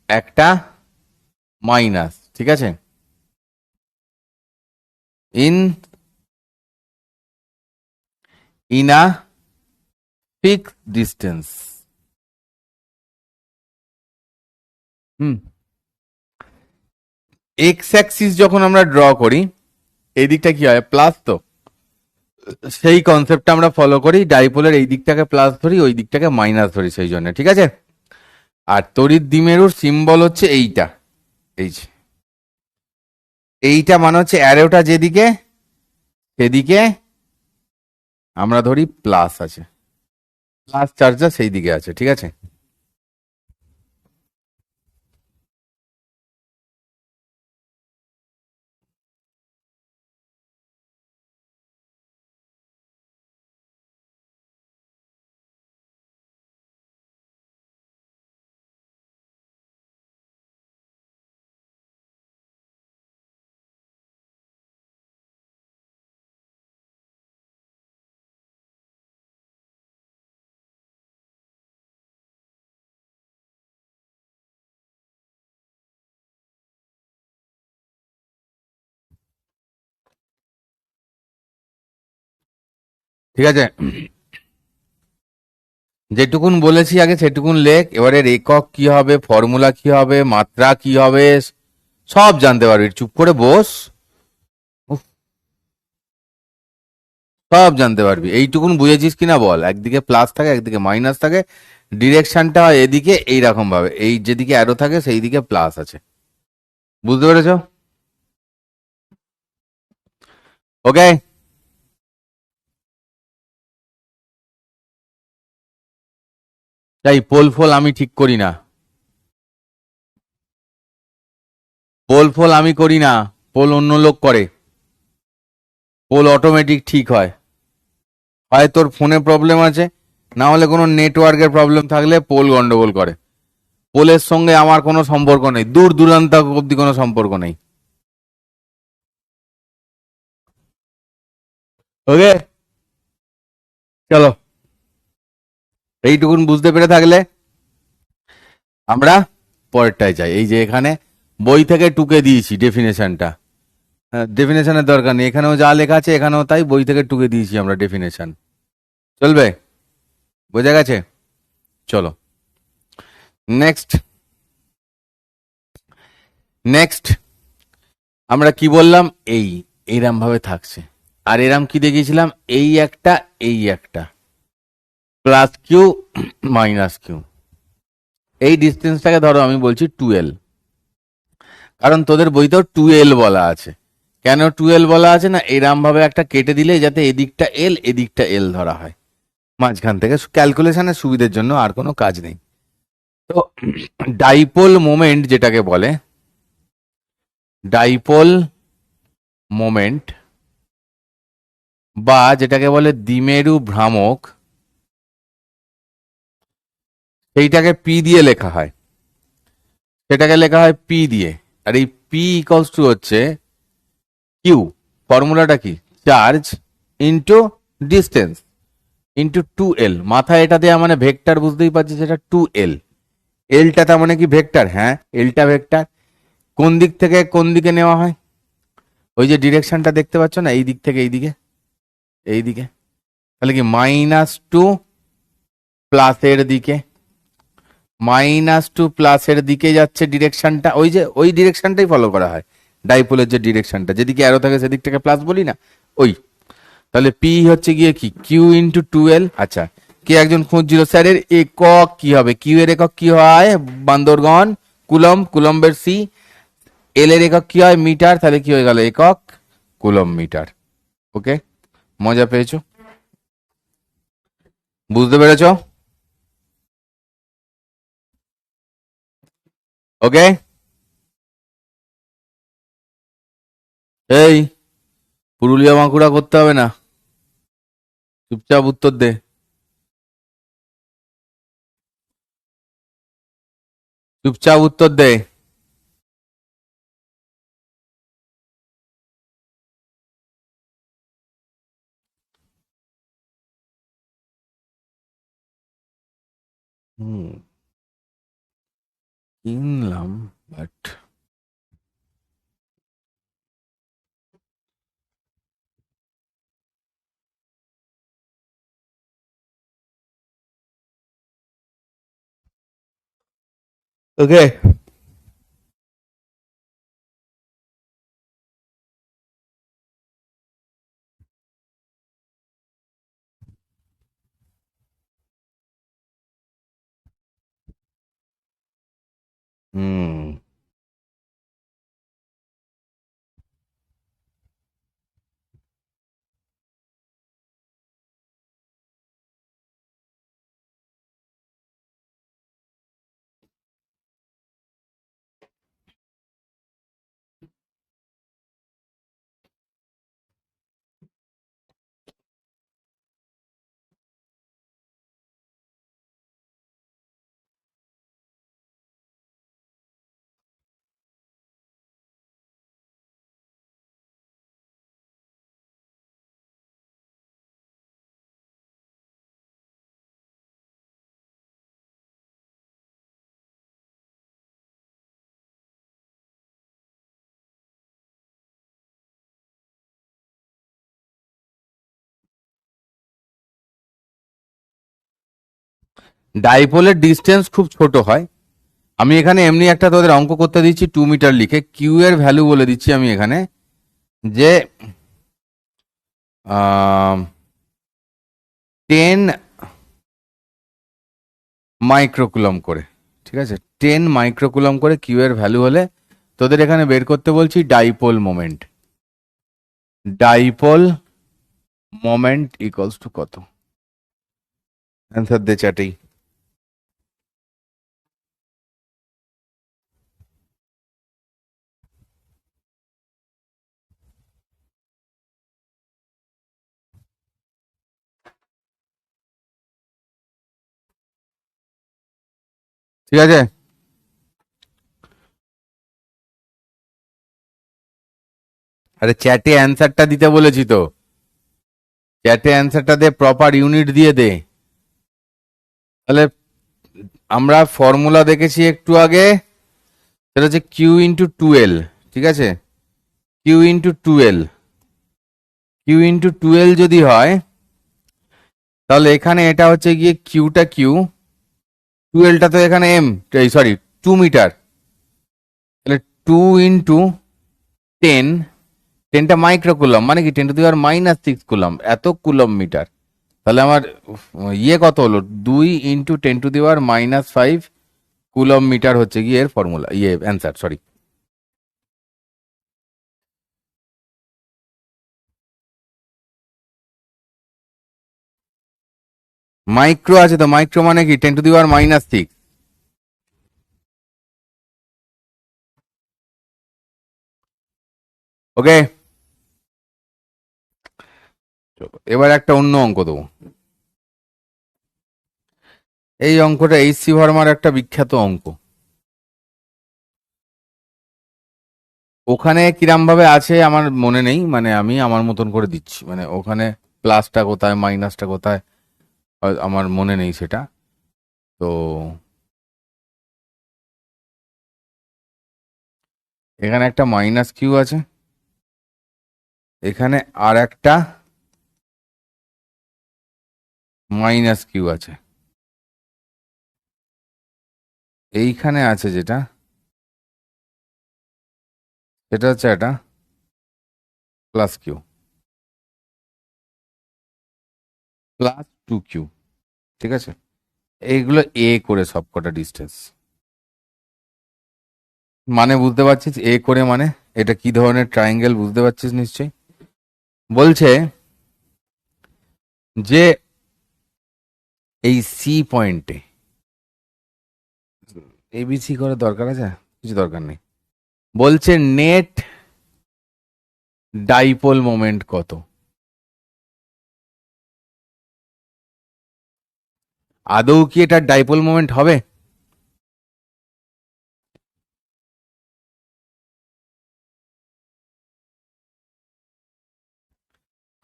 একটা মাইনাস, ঠিক আছে, in in a fixed distance. Hmm, x Axis যখন আমরা ড্র করি এই দিকটা কি হয়? প্লাস। তো সেই কনসেপ্টটা আমরা ফলো করি, ডাইপোলের এই দিকটাকে প্লাস ধরি, ওই দিকটাকে মাইনাস ধরি, সেই জন্য, ঠিক আছে। আর তড়িৎ দ্বিমেরুর সিম্বল হচ্ছে এইটা, এই যে এইটা মানে হচ্ছে অ্যারোটা যেদিকে সেদিকে আমরা ধরি প্লাস আছে, প্লাস চার্জটা সেই দিকে আছে, ঠিক আছে। ঠিক আছে, যেটুকুন বলেছি আগে সেটুকুন লেখ, এবারে একক কি হবে, ফর্মুলা কি হবে, মাত্রা কি হবে, সব জানতে পারবি, চুপ করে বস। উফ, সব জানতে পারবি। এইটুকুন বুঝেছিস কিনা বল? একদিকে প্লাস থাকে একদিকে মাইনাস থাকে, ডিরেকশনটা হয় এদিকে এইরকম ভাবে, এই যেদিকে অ্যারো থাকে সেই দিকে প্লাস আছে, বুঝতে পেরেছো? ওকে, তাই পোল ফোল আমি ঠিক করি না, পোল ফোল আমি করি না, পোল অন্য লোক করে, পোল অটোমেটিক ঠিক হয়। হয় তোর ফোনে প্রবলেম আছে, না হলে কোনো নেটওয়ার্কের প্রবলেম থাকলে পোল গন্ডগোল করে। পোলের সঙ্গে আমার কোনো সম্পর্ক নেই, দূর দূরান্ত অব্দি কোনো সম্পর্ক নেই। ওকে, চলো, এইটুকুন বুঝতে পেরে থাকলে আমরা পরেরটায় যাই। এই যে এখানে বই থেকে টুকে দিয়েছি ডেফিনেশনটা, ডেফিনেশনের দরকার নেই, এখানেও যা লেখা আছে এখানেও তাই, বই থেকে টুকে দিয়েছি আমরা ডেফিনেশন, চলবে? বোঝা গেছে? চলো নেক্সট। নেক্সট আমরা কি বললাম? এই এরাম ভাবে থাকছে, আর এরাম কি দেখিয়েছিলাম? এই একটা, এই একটা, প্লাস কিউ মাইনাস কিউ, এই ডিস্টেন্সটাকে ধরো আমি বলছি 2L, কারণ তোদের বইতেও 2L বলা আছে। কেন 2L বলা আছে না, এরাম ভাবে একটা কেটে দিলে যাতে এদিকটা এল এদিকটা এল ধরা হয় মাঝখান থেকে, ক্যালকুলেশনের সুবিধের জন্য, আর কোনো কাজ নেই। তো ডাইপোল মোমেন্ট যেটাকে বলে, ডাইপোল মোমেন্ট বা যেটাকে বলে দ্বিমেরু ভ্রামক, সেইটাকে পি দিয়ে লেখা হয়, সেটাকে লেখা হয় পি দিয়ে। আর এই পি ইকলস টু হচ্ছে কিউ, ফর্মুলাটা কি? Charge into distance into 2L। মাথায় এটা দেওয়া মানে ভেক্টর, বুঝতেই পারছিস এটা 2L। এলটা তার মানে কি? ভেক্টর। হ্যাঁ, এলটা ভেক্টর। কোন দিক থেকে কোন দিকে নেওয়া হয়? ওই যে ডিরেকশনটা দেখতে পাচ্ছ না, এই দিক থেকে এই দিকে, এইদিকে, তাহলে কি -2 প্লাসের দিকে, -2 প্লাসের দিকে যাচ্ছে ডিরেকশনটা, ওই যে ওই ডিরেকশনটাই ফলো করা হয় ডাইপোলের যে ডিরেকশনটা, যেদিকে অ্যারো থাকে সেদিকটাকে প্লাস বলি না, ওই। তাহলে পি হচ্ছে গিয়ে কি কিউ ইন্টু 2L। আচ্ছা, কে একজন খুঁজছিল স্যার এর একক কি হবে, কিউ এর একক কি হয় বান্দরগণ, কুলম, কুলম্বের সি। এল এর একক কি হয় মিটার, তাহলে কি হয়ে গেল একক কুলম মিটার। ওকে, মজা পেয়েছো, বুঝতে পেরেছো? ওকে, এই পুরুলিয়া বাঁকুড়া করতে হবে না, চুপচাপ উত্তর দে, চুপচাপ উত্তর দে। হুম, কিনলাম বাট ওকে। হুম, ডাইপোলের ডিস্টেন্স খুব ছোট হয়। আমি এখানে এমনি একটা তোদের অঙ্ক করতে দিচ্ছি 2 মিটার লিখে, কিউ এর ভ্যালু বলে দিচ্ছি আমি এখানে যে 10 মাইক্রোকুলম করে, ঠিক আছে, 10 মাইক্রোকুলম করে কিউ এর ভ্যালু হলে তোদের এখানে বের করতে বলছি dipole moment. Dipole moment equals to কত, অ্যান্সার দে চ্যাটেই। ঠিক আছে, আরে চ্যাটে অ্যান্সারটা দিতে বলেছি তো, চ্যাটে অ্যান্সারটা দে, প্রপার ইউনিট দিয়ে দে। তাহলে আমরা ফর্মুলা দেখেছি একটু আগে, সেটা হচ্ছে কিউ ইন্টু 2L, ঠিক আছে, Q into 2L, Q into 2L যদি হয় তাহলে এখানে এটা হচ্ছে গিয়ে কিউটা কিউ, 2Lটা তো এখানে এম, সরি 2 মিটার, তাহলে 2 ইন্টু 10, 10টা মাইক্রোকুলম মানে কি 10⁻⁻6 কুলম, এত কুলম মিটার। তাহলে আমার ইয়ে কত হলো, 2 ইন্টু 10⁻⁻5 কুলম মিটার হচ্ছে গিয়ে এর ফর্মুলা, ইয়ে অ্যান্সার, সরি। মাইক্রো আছে তো, মাইক্রো মানে কি 10⁻⁻6। ওকে, এবার একটা অন্য অঙ্ক দেবো। এই অঙ্কটা এইচ.সি. ভার্মার একটা বিখ্যাত অঙ্ক। ওখানে কিরাম ভাবে আছে আমার মনে নেই, মানে আমি আমার মতন করে দিচ্ছি, মানে ওখানে প্লাসটা কোথায় মাইনাসটা কোথায় আমার মনে নেই সেটা। তো এখানে একটা -q আছে, এখানে আর একটা মাইনাস কিউ আছে, এইখানে আছে যেটা এটা হচ্ছে এটা প্লাস কিউ প্লাস 2q। ঠিক আছে, এইগুলো এ করে সবকটা ডিস্টেন্স। মানে বুঝতে পারছিস এ করে মানে এটা কি ধরনের ট্রায়াঙ্গেল বুঝতে পারছিস নিশ্চয়ই। বলছে যে এই সি পয়েন্টে এবিসি করার দরকার আছে, কিছু দরকার নেই। বলছে নেট ডাইপোল মোমেন্ট কত। আদৌ কি এটা ডাইপোল মোমেন্ট হবে?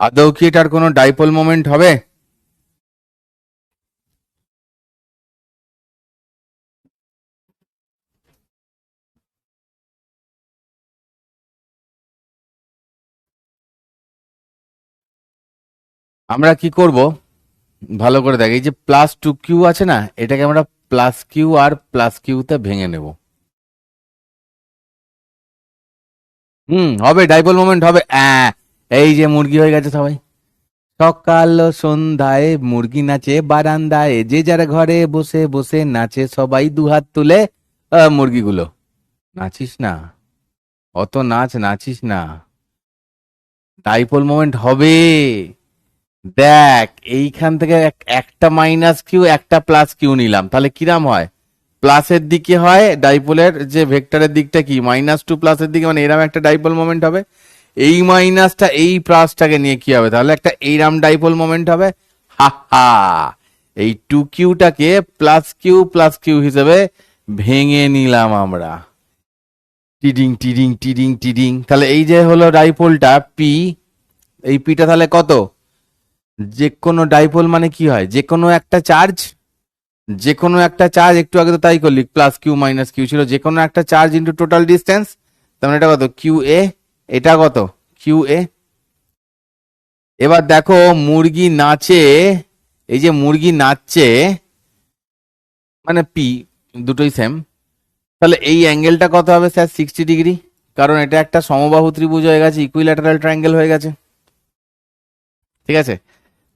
আদৌ কি এটার কোনো ডাইপোল মোমেন্ট হবে? আমরা কি করব, ভালো করে দেখ, এই যে প্লাস 2q আছে না, এটাকে আমরা প্লাস কিউ আর প্লাস কিউতে ভেঙে নেব। হবে ডাইপোল মোমেন্ট হবে। এই যে মুরগি হয়ে গেছে সবাই। সকাল ও সন্ধ্যায় মুরগি নাচে বারান্দায়, যে যার ঘরে বসে বসে নাচে সবাই দুহাত তুলে। মুরগিগুলো নাচিস না, অত নাচিস না, ডাইপোল মোমেন্ট হবে। দেখ এইখান থেকে একটা মাইনাস কিউ একটা প্লাস কিউ নিলাম, তাহলে কিরাম হয়? প্লাসের দিকে হয় ডাইপোলের যে ভেক্টরের দিকটা কি -2 প্লাসের দিকে, মানে এরম একটা ডাইপোল মোমেন্ট হবে। এই মাইনাসটা এই প্লাসটাকে নিয়ে কি হবে, তাহলে একটা এইরাম ডাইপোল মোমেন্ট হবে। হা হা, এই 2q-টাকে প্লাস কিউ হিসেবে ভেঙে নিলাম আমরা। টিডিং টিডিং টিডিং টিডিং, তাহলে এই যে হলো ডাইপোলটা পি, এই পিটা তাহলে কত? যে কোনো ডাইপোল মানে কি হয়, যে কোনো একটা চার্জ, যে কোনো একটা চার্জ, একটু আগে তো তাই করলি, প্লাস কিউ মাইনাস কিউ ছিল, যে কোনো একটা চার্জ ইন্টু টোটাল ডিস্টেন্স, তার মানে এটা কত কিউ এ, এটা কত কিউ এ। এবার দেখো মুরগি নাচে, এই যে মুরগি নাচছে মানে পি, দুটোই সেম, তাহলে এই অ্যাঙ্গেলটা কত হবে স্যার? 60 ডিগ্রি, কারণ এটা একটা সমবাহু ত্রিভুজ হয়ে গেছে, ইকুইল্যাটারাল ট্রায়াঙ্গেল হয়ে গেছে। ঠিক আছে,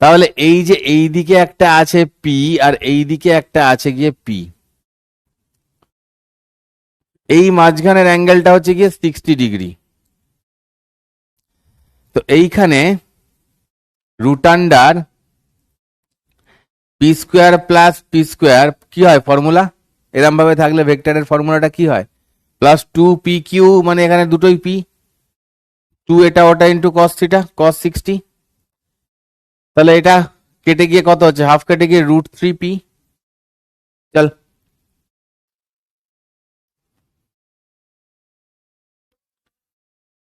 তাহলে এই যে এই দিকে একটা আছে পি আর এই দিকে একটা আছে গিয়ে পি, এই মাঝখানের অ্যাঙ্গেলটা হচ্ছে গিয়ে 60 ডিগ্রি। তো এইখানে root under P square plus P square কি হয় ফর্মুলা? এরম ভাবে থাকলে ভেক্টরের ফর্মুলাটা কি হয়? +2pq, মানে এখানে দুটোই পি, 2 এটা ওটা ইন্টু কস থিটা কস 60। তাহলে এটা কেটে গিয়ে কত হচ্ছে, হাফ কেটে গিয়ে √3p। চল,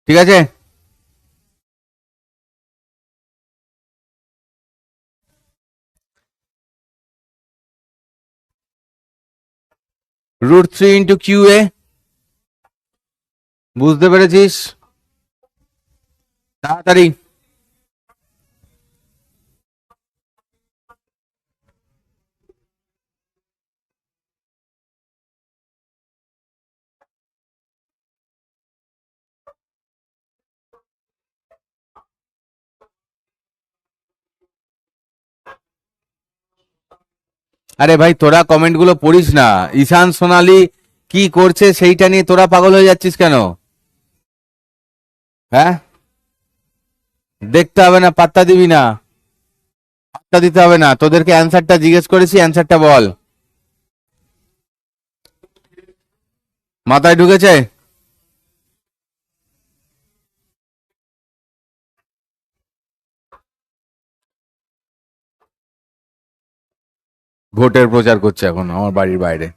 ঠিক আছে। √3 ইন্টু কিউ এ, বুঝতে পেরেছিস? তাড়াতাড়ি। আরে ভাই তোরা কমেন্ট গুলো পড়িস না, ঈশান সোনালি কি করছে সেইটা নিয়ে তোরা পাগল হয়ে যাচ্ছিস কেন? হ্যাঁ, দেখতে হবে না, পাত্তা দিবি না, পাত্তা দিতে হবে না, তোদেরকে অ্যান্সারটা জিজ্ঞেস করেছি, অ্যান্সারটা বল। মাথায় ঢুকেছে? ভোটের প্রচার করছে এখন আমার বাড়ির বাইরে।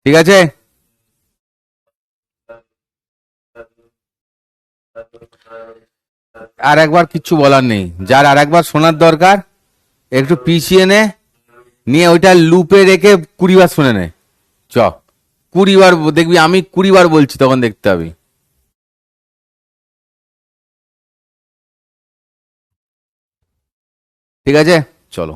ঠিক আছে, আর একবার কিচ্ছু বলার নেই, যার আর একবার শোনার দরকার একটু পিছিয়ে নে, নিয়ে ওইটা লুপে রেখে 20 বার শুনে নে। চ, 20 বার দেখবি, আমি 20 বার বলছি তখন দেখতে হবে। ঠিক আছে, চলো।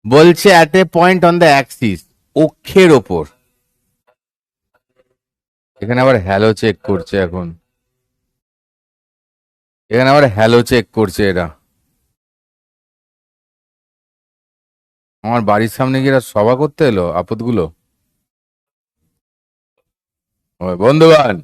বলছে at a point on the Axis, অক্ষের ওপর। এখানে আবার হ্যালো চেক করছে এখন, এখানে আবার হ্যালো চেক করছে এরা। আমার বাড়ির সামনে গিয়ে এরা সভা করতে এলো আপদগুলো। ওই বন্ধুগণ,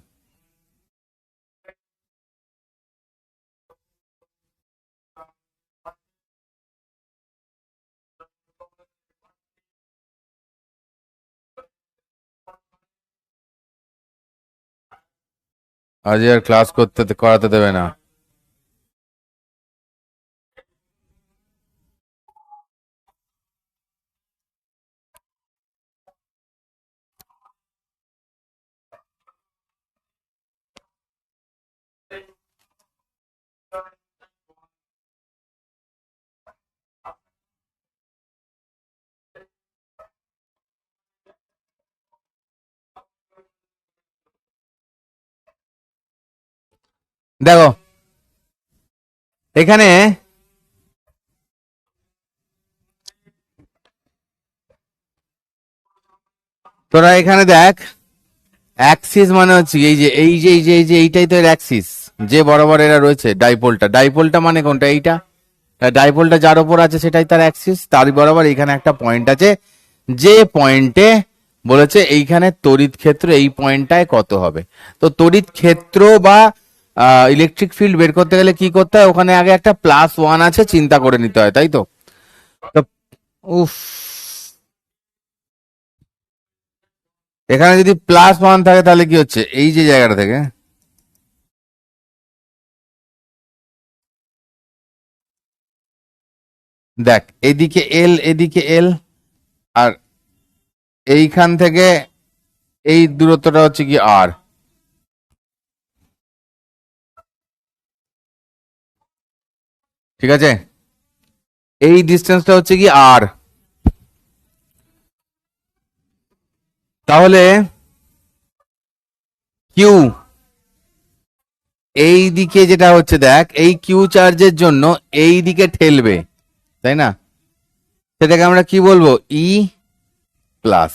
আজ আর ক্লাস করাতে দেবে না। দেখো এখানে তোরা এখানে দেখ, অ্যাক্সিস মানে হচ্ছে এই যে এইটাই তো এর অ্যাক্সিস, যে বরাবর এরা রয়েছে। ডাইপোলটা, ডাইপোলটা মানে কোনটা? এইটা ডাইপোলটা যার উপর আছে সেটাই তার অ্যাক্সিস। তার বরাবর এখানে একটা পয়েন্ট আছে, যে পয়েন্টে বলেছে এইখানে তড়িৎ ক্ষেত্র এই পয়েন্টটায় কত হবে। তো তড়িৎ ক্ষেত্র বা ইলেকট্রিক ফিল্ড বের করতে গেলে কি করতে হয়, ওখানে আগে একটা +1 আছে, চিন্তা করে নিতে হয়, তাই তো? তো উফ, এখানে যদি +1 থাকে তাহলে কি হচ্ছে, এই যে জায়গাটা থেকে দেখ, এদিকে এল এদিকে এল, আর এইখান থেকে এই দূরত্বটা হচ্ছে কি আর। ঠিক আছে, এই ডিস্টেন্সটা হচ্ছে কি আর। তাহলে কিউ এই দিকে যেটা হচ্ছে, দেখ এই কিউ চার্জের জন্য এই দিকে ঠেলবে, তাই না? সেটাকে আমরা কি বলবো? ই প্লাস,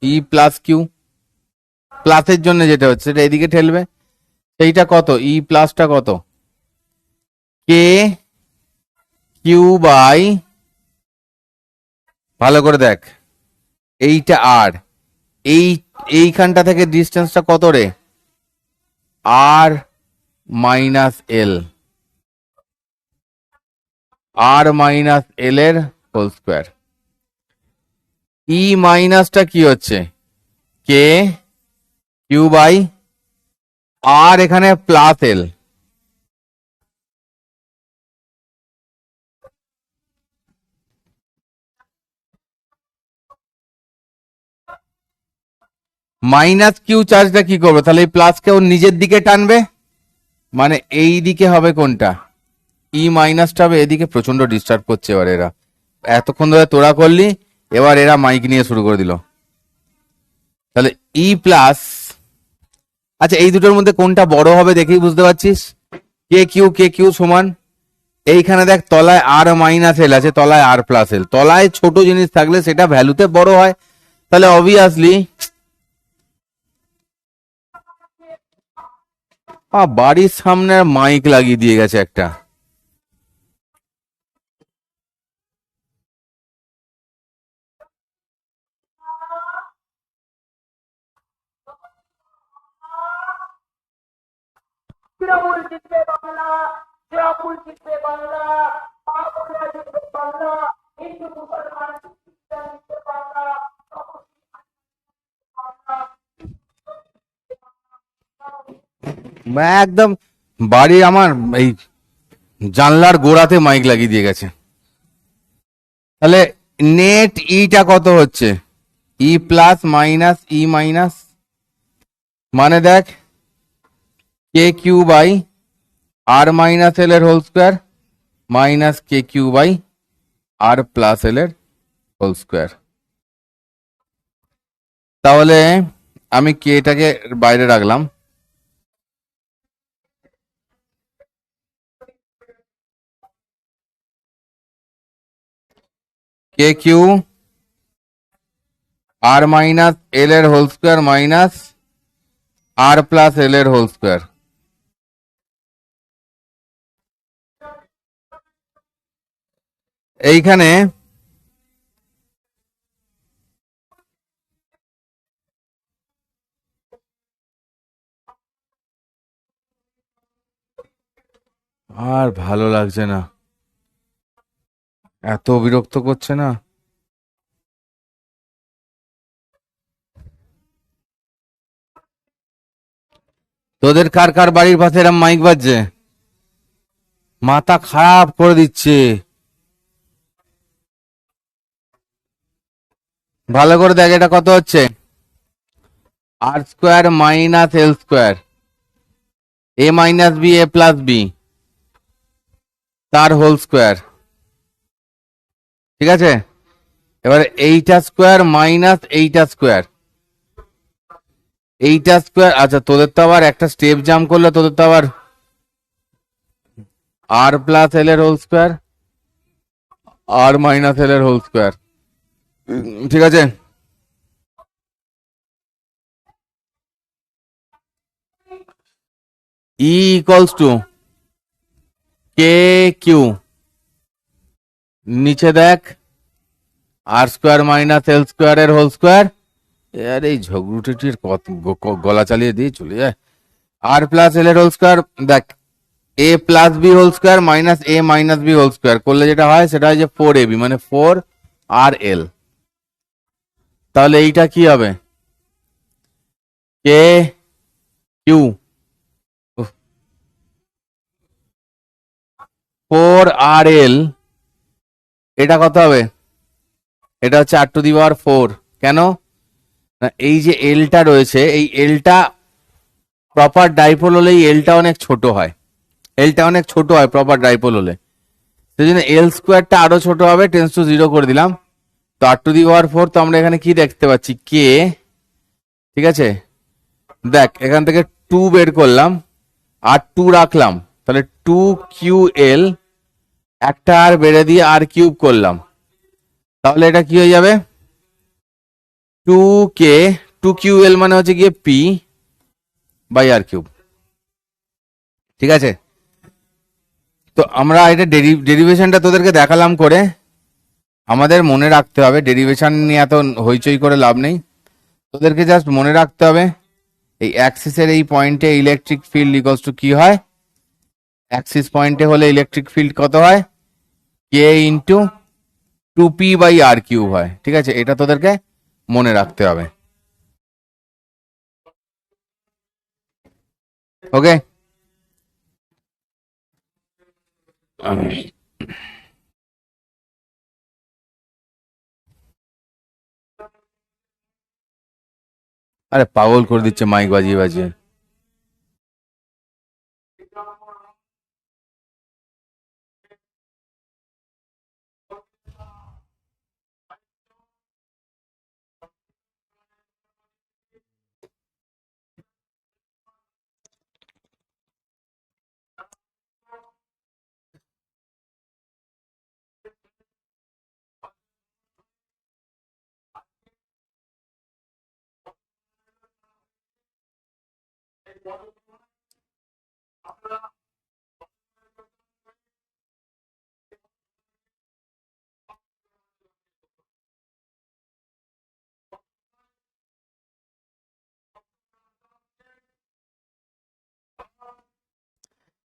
ই প্লাস কিউ। প্লাসের জন্য যেটা হচ্ছে সেটা এদিকে ঠেলবে, সেইটা কত? ই প্লাসটা কত? কে কিউ বাই, ভালো করে দেখ, এইটা আর, এই এইখানটা থেকে ডিস্টেন্সটা কত রে? আর মাইনাস এল, আর মাইনাস এল এর হোল স্কোয়ার। ই মাইনাসটা কি হচ্ছে? কে কিউ বাই, আর এখানে প্লাস এল, মাইনাস কিউ চার্জটা কি করবে তাহলে? এই প্লাসকে ও নিজের দিকে টানবে, মানে এই দিকে হবে কোনটা? ই মাইনাসটা হবে এদিকে। প্রচন্ড ডিস্টার্ব করছে এবার এরা, এতক্ষণ ধরে তোরা করলি, এবার এরা মাইক নিয়ে শুরু করে দিল। তাহলে ই প্লাস, আচ্ছা এই দুটোর মধ্যে কোনটা বড় হবে দেখেই বুঝতে পারছিস। কে কিউ সমান, এইখানে দেখ তলায় আর মাইনাস এল আছে, তলায় আর প্লাস এল। তলায় ছোট জিনিস থাকলে সেটা ভ্যালুতে বড় হয়, তাহলে অবভিয়াসলি বাড়ির সামনে মাইক লাগিয়ে দিয়ে গেছে একটা। তৃণমূল জিতবে বাংলা, তৃণমূল জিতবে বাংলা, বাংলা জিতবে বাংলা, হিন্দু মুসলমান জিতবে বাংলা, একদম বাড়ি আমার এই জানলার গোড়াতে মাইক লাগিয়ে দিয়ে গেছে। তাহলে নেট ইটা কত হচ্ছে? E plus minus E minus, মানে দেখ k q by R minus এল এর whole square minus k q by R plus এল এর হোল স্কোয়ার। তাহলে আমি কেটাকে বাইরে রাখলাম। কে কিউ আর মাইনাস এল এর হোল স্কোয়ার মাইনাস আর প্লাস এল এর হোল স্কোয়ার। এইখানে আর ভালো লাগছে না, এত বিরক্ত করছে না। তোদের কার কার বাড়ির পাশে এরম মাইক বাজছে? মাথা খারাপ করে দিচ্ছে। ভালো করে দেখ এটা কত হচ্ছে, আর square minus L square, A minus B A plus B তার হোল স্কোয়ার। ঠিক আছে, এবারে এইটা স্কোয়ার মাইনাস এইটা স্কোয়ার, এইটা স্কোয়ার। আচ্ছা তোদের তো আবার একটা স্টেপ জাম্প করলে তোদের তো আবার আর প্লাস এল এর হোল স্কোয়ার আর মাইনাস এল এর হোল স্কোয়ার। ঠিক আছে, E equals to K Q, নিচে দেখ আর স্কোয়ার মাইনাস এল স্কোয়ার এর হোল স্কোয়ার। আর এই ঝগড়ুটির গলা চালিয়ে দিয়ে চলে যায়। আর প্লাস এল এর হোল স্কোয়ার, দেখ a plus b whole square minus a minus b whole square করলে যেটা হয় সেটা হয় যে 4ab মানে 4 আর এল। তাহলে এইটা কি হবে, কে কিউ 4 আর এল, এটা কত হবে, এটা হচ্ছে r⁴ কেন না, এই যে এলটা রয়েছে এই এলটা প্রপার ডাইপোল হলে এই এলটা অনেক ছোট হয়, এলটা অনেক ছোট হয় প্রপার ডাইপোল হলে, সেই জন্য এল স্কোয়ারটা আরো ছোট হবে, টেন্স টু 0 করে দিলাম। তো r⁴ তো আমরা এখানে কি দেখতে পাচ্ছি, কে। ঠিক আছে, দেখ এখান থেকে 2 বের করলাম আর 2 রাখলাম, তাহলে 2ql, একটা আর বেড়ে দিয়ে আর কিউব করলাম, তাহলে এটা কি হয়ে যাবে 2k, 2ql মানে হচ্ছে গিয়ে p বাই আর কিউব। ঠিক আছে, তো আমরা এটা ডেরিভেশনটা তোদেরকে দেখালাম করে, আমাদের মনে রাখতে হবে ডেরিভেশন নিয়ে এত হইচই করে লাভ নেই, তোদেরকে জাস্ট মনে রাখতে হবে এই অ্যাক্সিসের এই পয়েন্টে ইলেকট্রিক ফিল্ড ইকুয়ালস টু কি হয়, অ্যাক্সিস পয়েন্টে হলে ইলেকট্রিক ফিল্ড কত হয়, k into 2p by r cube হয়। ঠিক আছে, এটা তোদেরকে মনে রাখতে হবে। ওকে, আরে পাগল করে দিচ্ছে মাইক বাজিয়ে বাজিয়ে।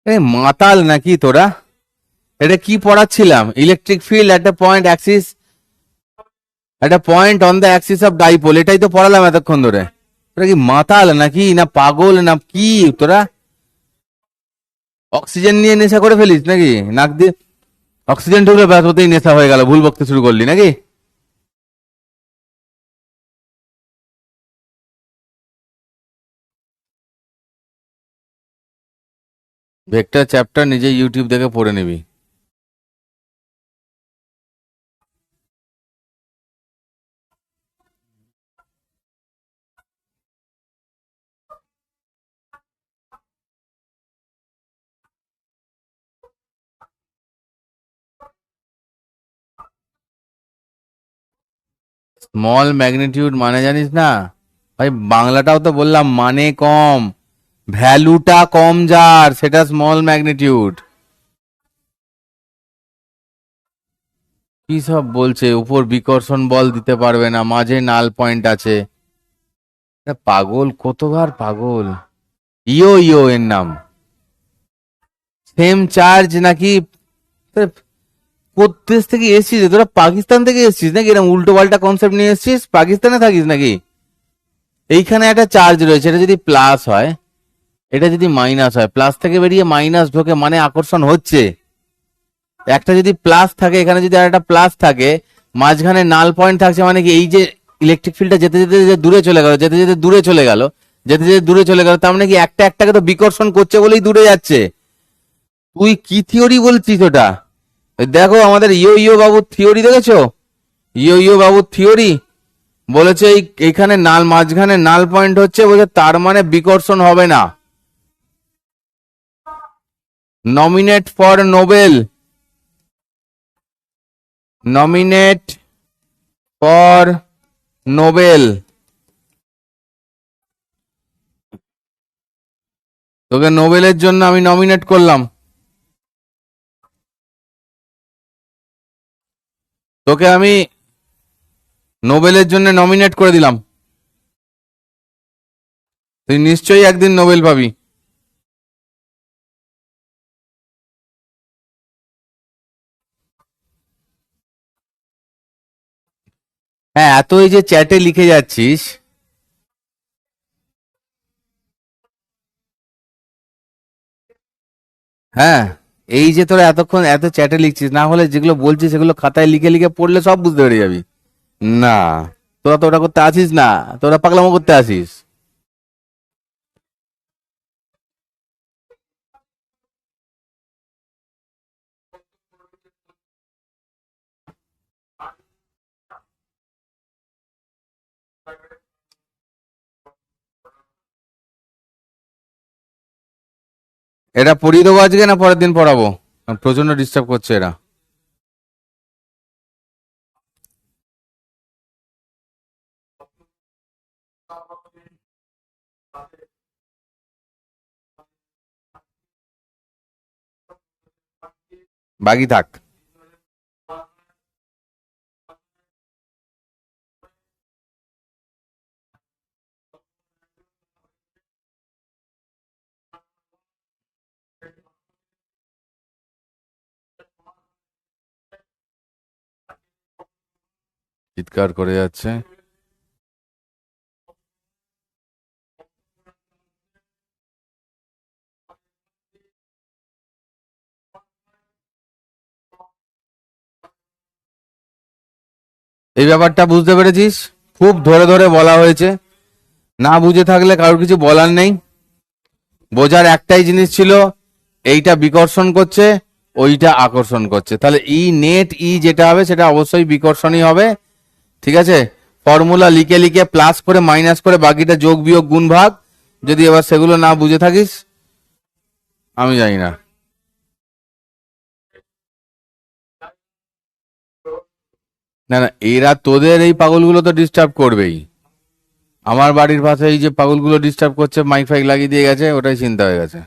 এ মাতাল নাকি তোরা, এটা কি পড়াচ্ছিলাম, ইলেকট্রিক ফিল্ড এট এ পয়েন্ট অ্যাক্সিস, একটা point on the Axis of dipole, এটাই তো পড়ালাম এতক্ষণ ধরে। তোরা কি মাতাল নাকি না পাগল না কি তোরা, অক্সিজেন নিয়ে নেশা করে ফেলিস নাকি, নাক দিয়ে অক্সিজেন ঢুকলে ব্যাস ওতেই নেশা হয়ে গেল, ভুল বকতে শুরু করলি নাকি। ভেক্টর চ্যাপ্টার নিজে ইউটিউব দেখে পড়ে নিবি। স্মল ম্যাগনিটিউড মানে জানিস না ভাই? বাংলাটাও তো বললাম, মানে কম, ভ্যালুটা কম যার, সেটা স্মল ম্যাগনিটিউড। কি সব বলছে, উপর বিকর্ষণ বল দিতে পারবে না, মাঝে নাল পয়েন্ট আছে। পাগল, কতবার পাগল। ইও ইও এর নাম, সেম চার্জ নাকি? কোথ দেশ থেকে এসছিস তোরা? পাকিস্তান থেকে এসছিস নাকি? এরকম উল্টো পাল্টা কনসেপ্ট নিয়ে এসছিস? পাকিস্তানে থাকিস নাকি? এইখানে একটা চার্জ রয়েছে, এটা যদি প্লাস হয়, এটা যদি মাইনাস হয়, প্লাস থেকে বেরিয়ে মাইনাস ঢোকে, মানে আকর্ষণ হচ্ছে। একটা যদি প্লাস থাকে, এখানে যদি আর একটা প্লাস থাকে, মাঝখানে নাল পয়েন্ট থাকছে, মানে কি এই যে ইলেকট্রিক ফিল্ডটা যেতে যেতে যে দূরে চলে গেল, যেতে যেতে দূরে চলে গেল, যেতে যেতে দূরে চলে গেল, তার মানে কি একটা একটাকে তো বিকর্ষণ করছে বলেই দূরে যাচ্ছে। তুই কি থিওরি বলছিস ওটা? ওই দেখো আমাদের ইয়ো ইয়ো বাবুর থিওরি দেখেছো? ইয়ো ইয়ো বাবুর থিওরি বলেছে এইখানে নাল, মাঝখানে নাল পয়েন্ট হচ্ছে, বলছে তার মানে বিকর্ষণ হবে না। Nominate for Nobel, nominate for Nobel. তোকে নোবেলের জন্য আমি নমিনেট করলাম, তোকে আমি নোবেলের জন্য নমিনেট করে দিলাম। তুই নিশ্চয়ই একদিন নোবেল পাবি। হ্যাঁ, এত এই যে চ্যাটে লিখে যাচ্ছিস, হ্যাঁ, এই যে তোরা এতক্ষণ এত চ্যাটে লিখছিস, না হলে যেগুলো বলছিস সেগুলো খাতায় লিখে লিখে পড়লে সব বুঝতে পেরে যাবি। না, তোরা তো ওটা করতে আসিস না, তোরা পাগলামো করতে আসিস। এটা পড়িয়ে দেবো আজকে না পরের দিন পড়াবো? প্রচন্ড ডিস্টার্ব করছে এরা। বাকি থাক। চিৎকার করে যাচ্ছে। এই ব্যাপারটা বুঝতে পেরেছিস? খুব ধরে ধরে বলা হয়েছে, না বুঝে থাকলে কারোর কিছু বলার নেই। বোঝার একটাই জিনিস ছিল, এইটা বিকর্ষণ করছে, ওইটা আকর্ষণ করছে, তাহলে ই নেট ই যেটা হবে সেটা অবশ্যই বিকর্ষণই হবে। ঠিক আছে, ফর্মুলা লিখে লিখে প্লাস করে মাইনাস করে বাকিটা যোগ বিয়োগ গুণ ভাগ, যদি এবার সেগুলো না বুঝে থাকিস আমি জানি না। না না, এরা তোদের এই পাগলগুলো তো ডিস্টার্ব করবেই। আমার বাড়ির পাশে এই যে পাগলগুলো ডিস্টার্ব করছে, মাইক ফাইক লাগিয়ে দিয়ে গেছে, ওটাই চিন্তা হয়ে গেছে।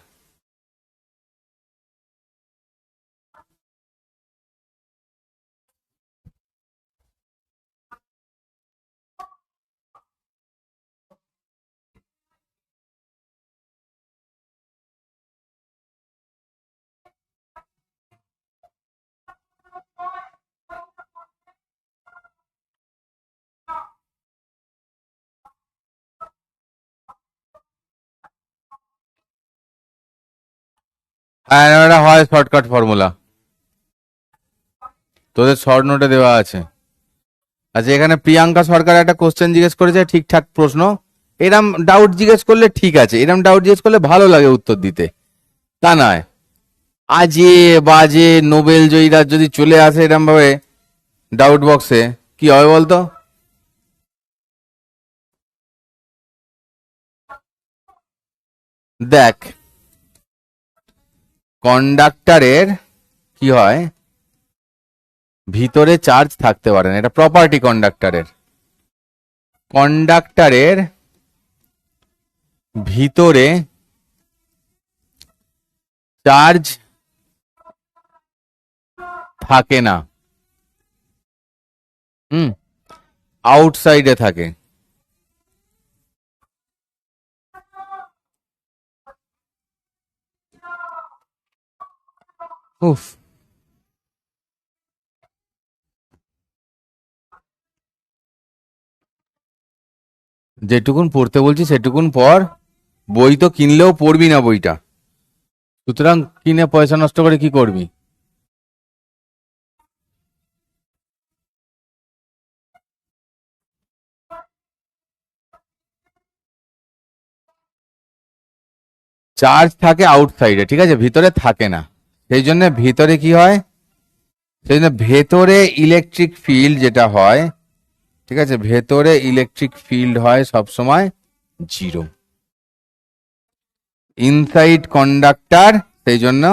হ্যাঁ, এটা হয় শর্টকাট ফর্মুলা, তোদের শর্ট নোটে দেওয়া আছে। আচ্ছা, এখানে প্রিয়াঙ্কা সরকার একটা কোশ্চেন জিজ্ঞেস করেছে, ঠিকঠাক প্রশ্ন। এরম ডাউট জিজ্ঞেস করলে ঠিক আছে, এরম ডাউট জিজ্ঞেস করলে ভালো লাগে উত্তর দিতে, তা নয় আজে বাজে নোবেল জয়ীরা যদি চলে আসে এরম ভাবে ডাউট বক্সে, কি হবে বলতো? দেখ, কন্ডাক্টরের কি হয়, ভিতরে চার্জ থাকতে পারে না, এটা প্রপার্টি কন্ডাক্টরের। কন্ডাক্টরের ভিতরে চার্জ থাকে না, আউটসাইডে থাকে। উফ, যেটুকুন পড়তে বলছি সেটুকুন পর, বই তো কিনলেও পড়বি না বইটা, সুতরাং কিনে পয়সা নষ্ট করে কি করবি? চার্জ থাকে আউটসাইডে, ঠিক আছে, ভিতরে থাকে না। সেই জন্য ভিতরে কি হয়, সেই জন্য ভেতরে ইলেকট্রিক ফিল্ড যেটা হয়, ঠিক আছে, ভেতরে ইলেকট্রিক ফিল্ড হয় সবসময় জিরো। ইনসাইড কন্ডাক্টর, সেই জন্য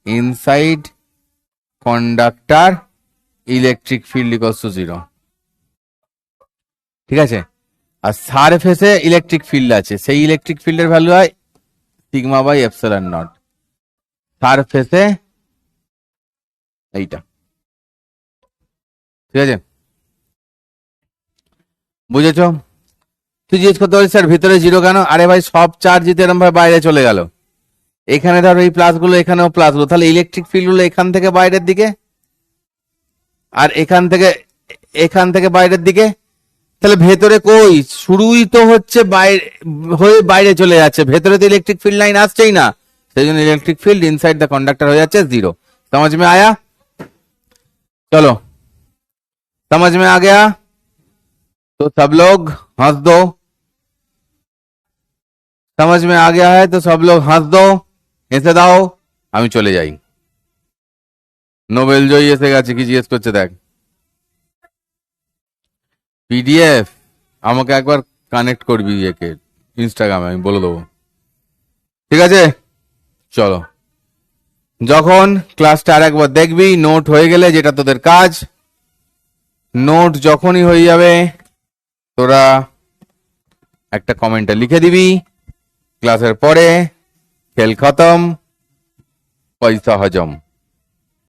inside conductor electric field equals to zero, ঠিক আছে। আর সারফেসে ইলেকট্রিক ফিল্ড আছে, সেই ইলেকট্রিক ফিল্ডের ভ্যালু হয় সিগমা বাই এপসিলন নট। সারফেসে এইটা, ঠিক আছে, বুঝেছো? তুই জিজ্ঞেস করতে পারিস স্যার ভিতরে জিরো কেন? আরে ভাই, সব চার্জ এরকম ভাবে বাইরে চলে গেল, এখানে ধরো এই প্লাস গুলো, এখানেও প্লাস গুলো, তাহলে ইলেকট্রিক ফিল্ড গুলো এখান থেকে বাইরের দিকে, আর এখান থেকে বাইরের দিকে, তাহলে ভেতরে কই, শুরুই তো হচ্ছে বাইরে হয়ে বাইরে চলে যাচ্ছে, ভেতরে তো ইলেকট্রিক ফিল্ড লাইন আসছেই না, সেই জন্য electric field inside the conductor হয়ে যাচ্ছে জিরো। समझ में आया? चलो, समझ में आ गया तो सब लोग हंस दो। समझ में आ गया है तो सब लोग हंस दो, হেসে দাও, আমি চলে যাই। নোবেল জয়ী এসে গেছে, কি জিজ্ঞেস করছে দেখ। পিডিএফ আমাকে একবার কানেক্ট করবি একে ইনস্টাগ্রামে, আমি বলে দেবো, ঠিক আছে? চলো, যখন ক্লাসটা আর একবার দেখবি, নোট হয়ে গেলে, যেটা তোদের কাজ, নোট যখনই হয়ে যাবে তোরা একটা কমেন্টে লিখে দিবি, ক্লাসের পরে খেল খতম, পয়সা হজম।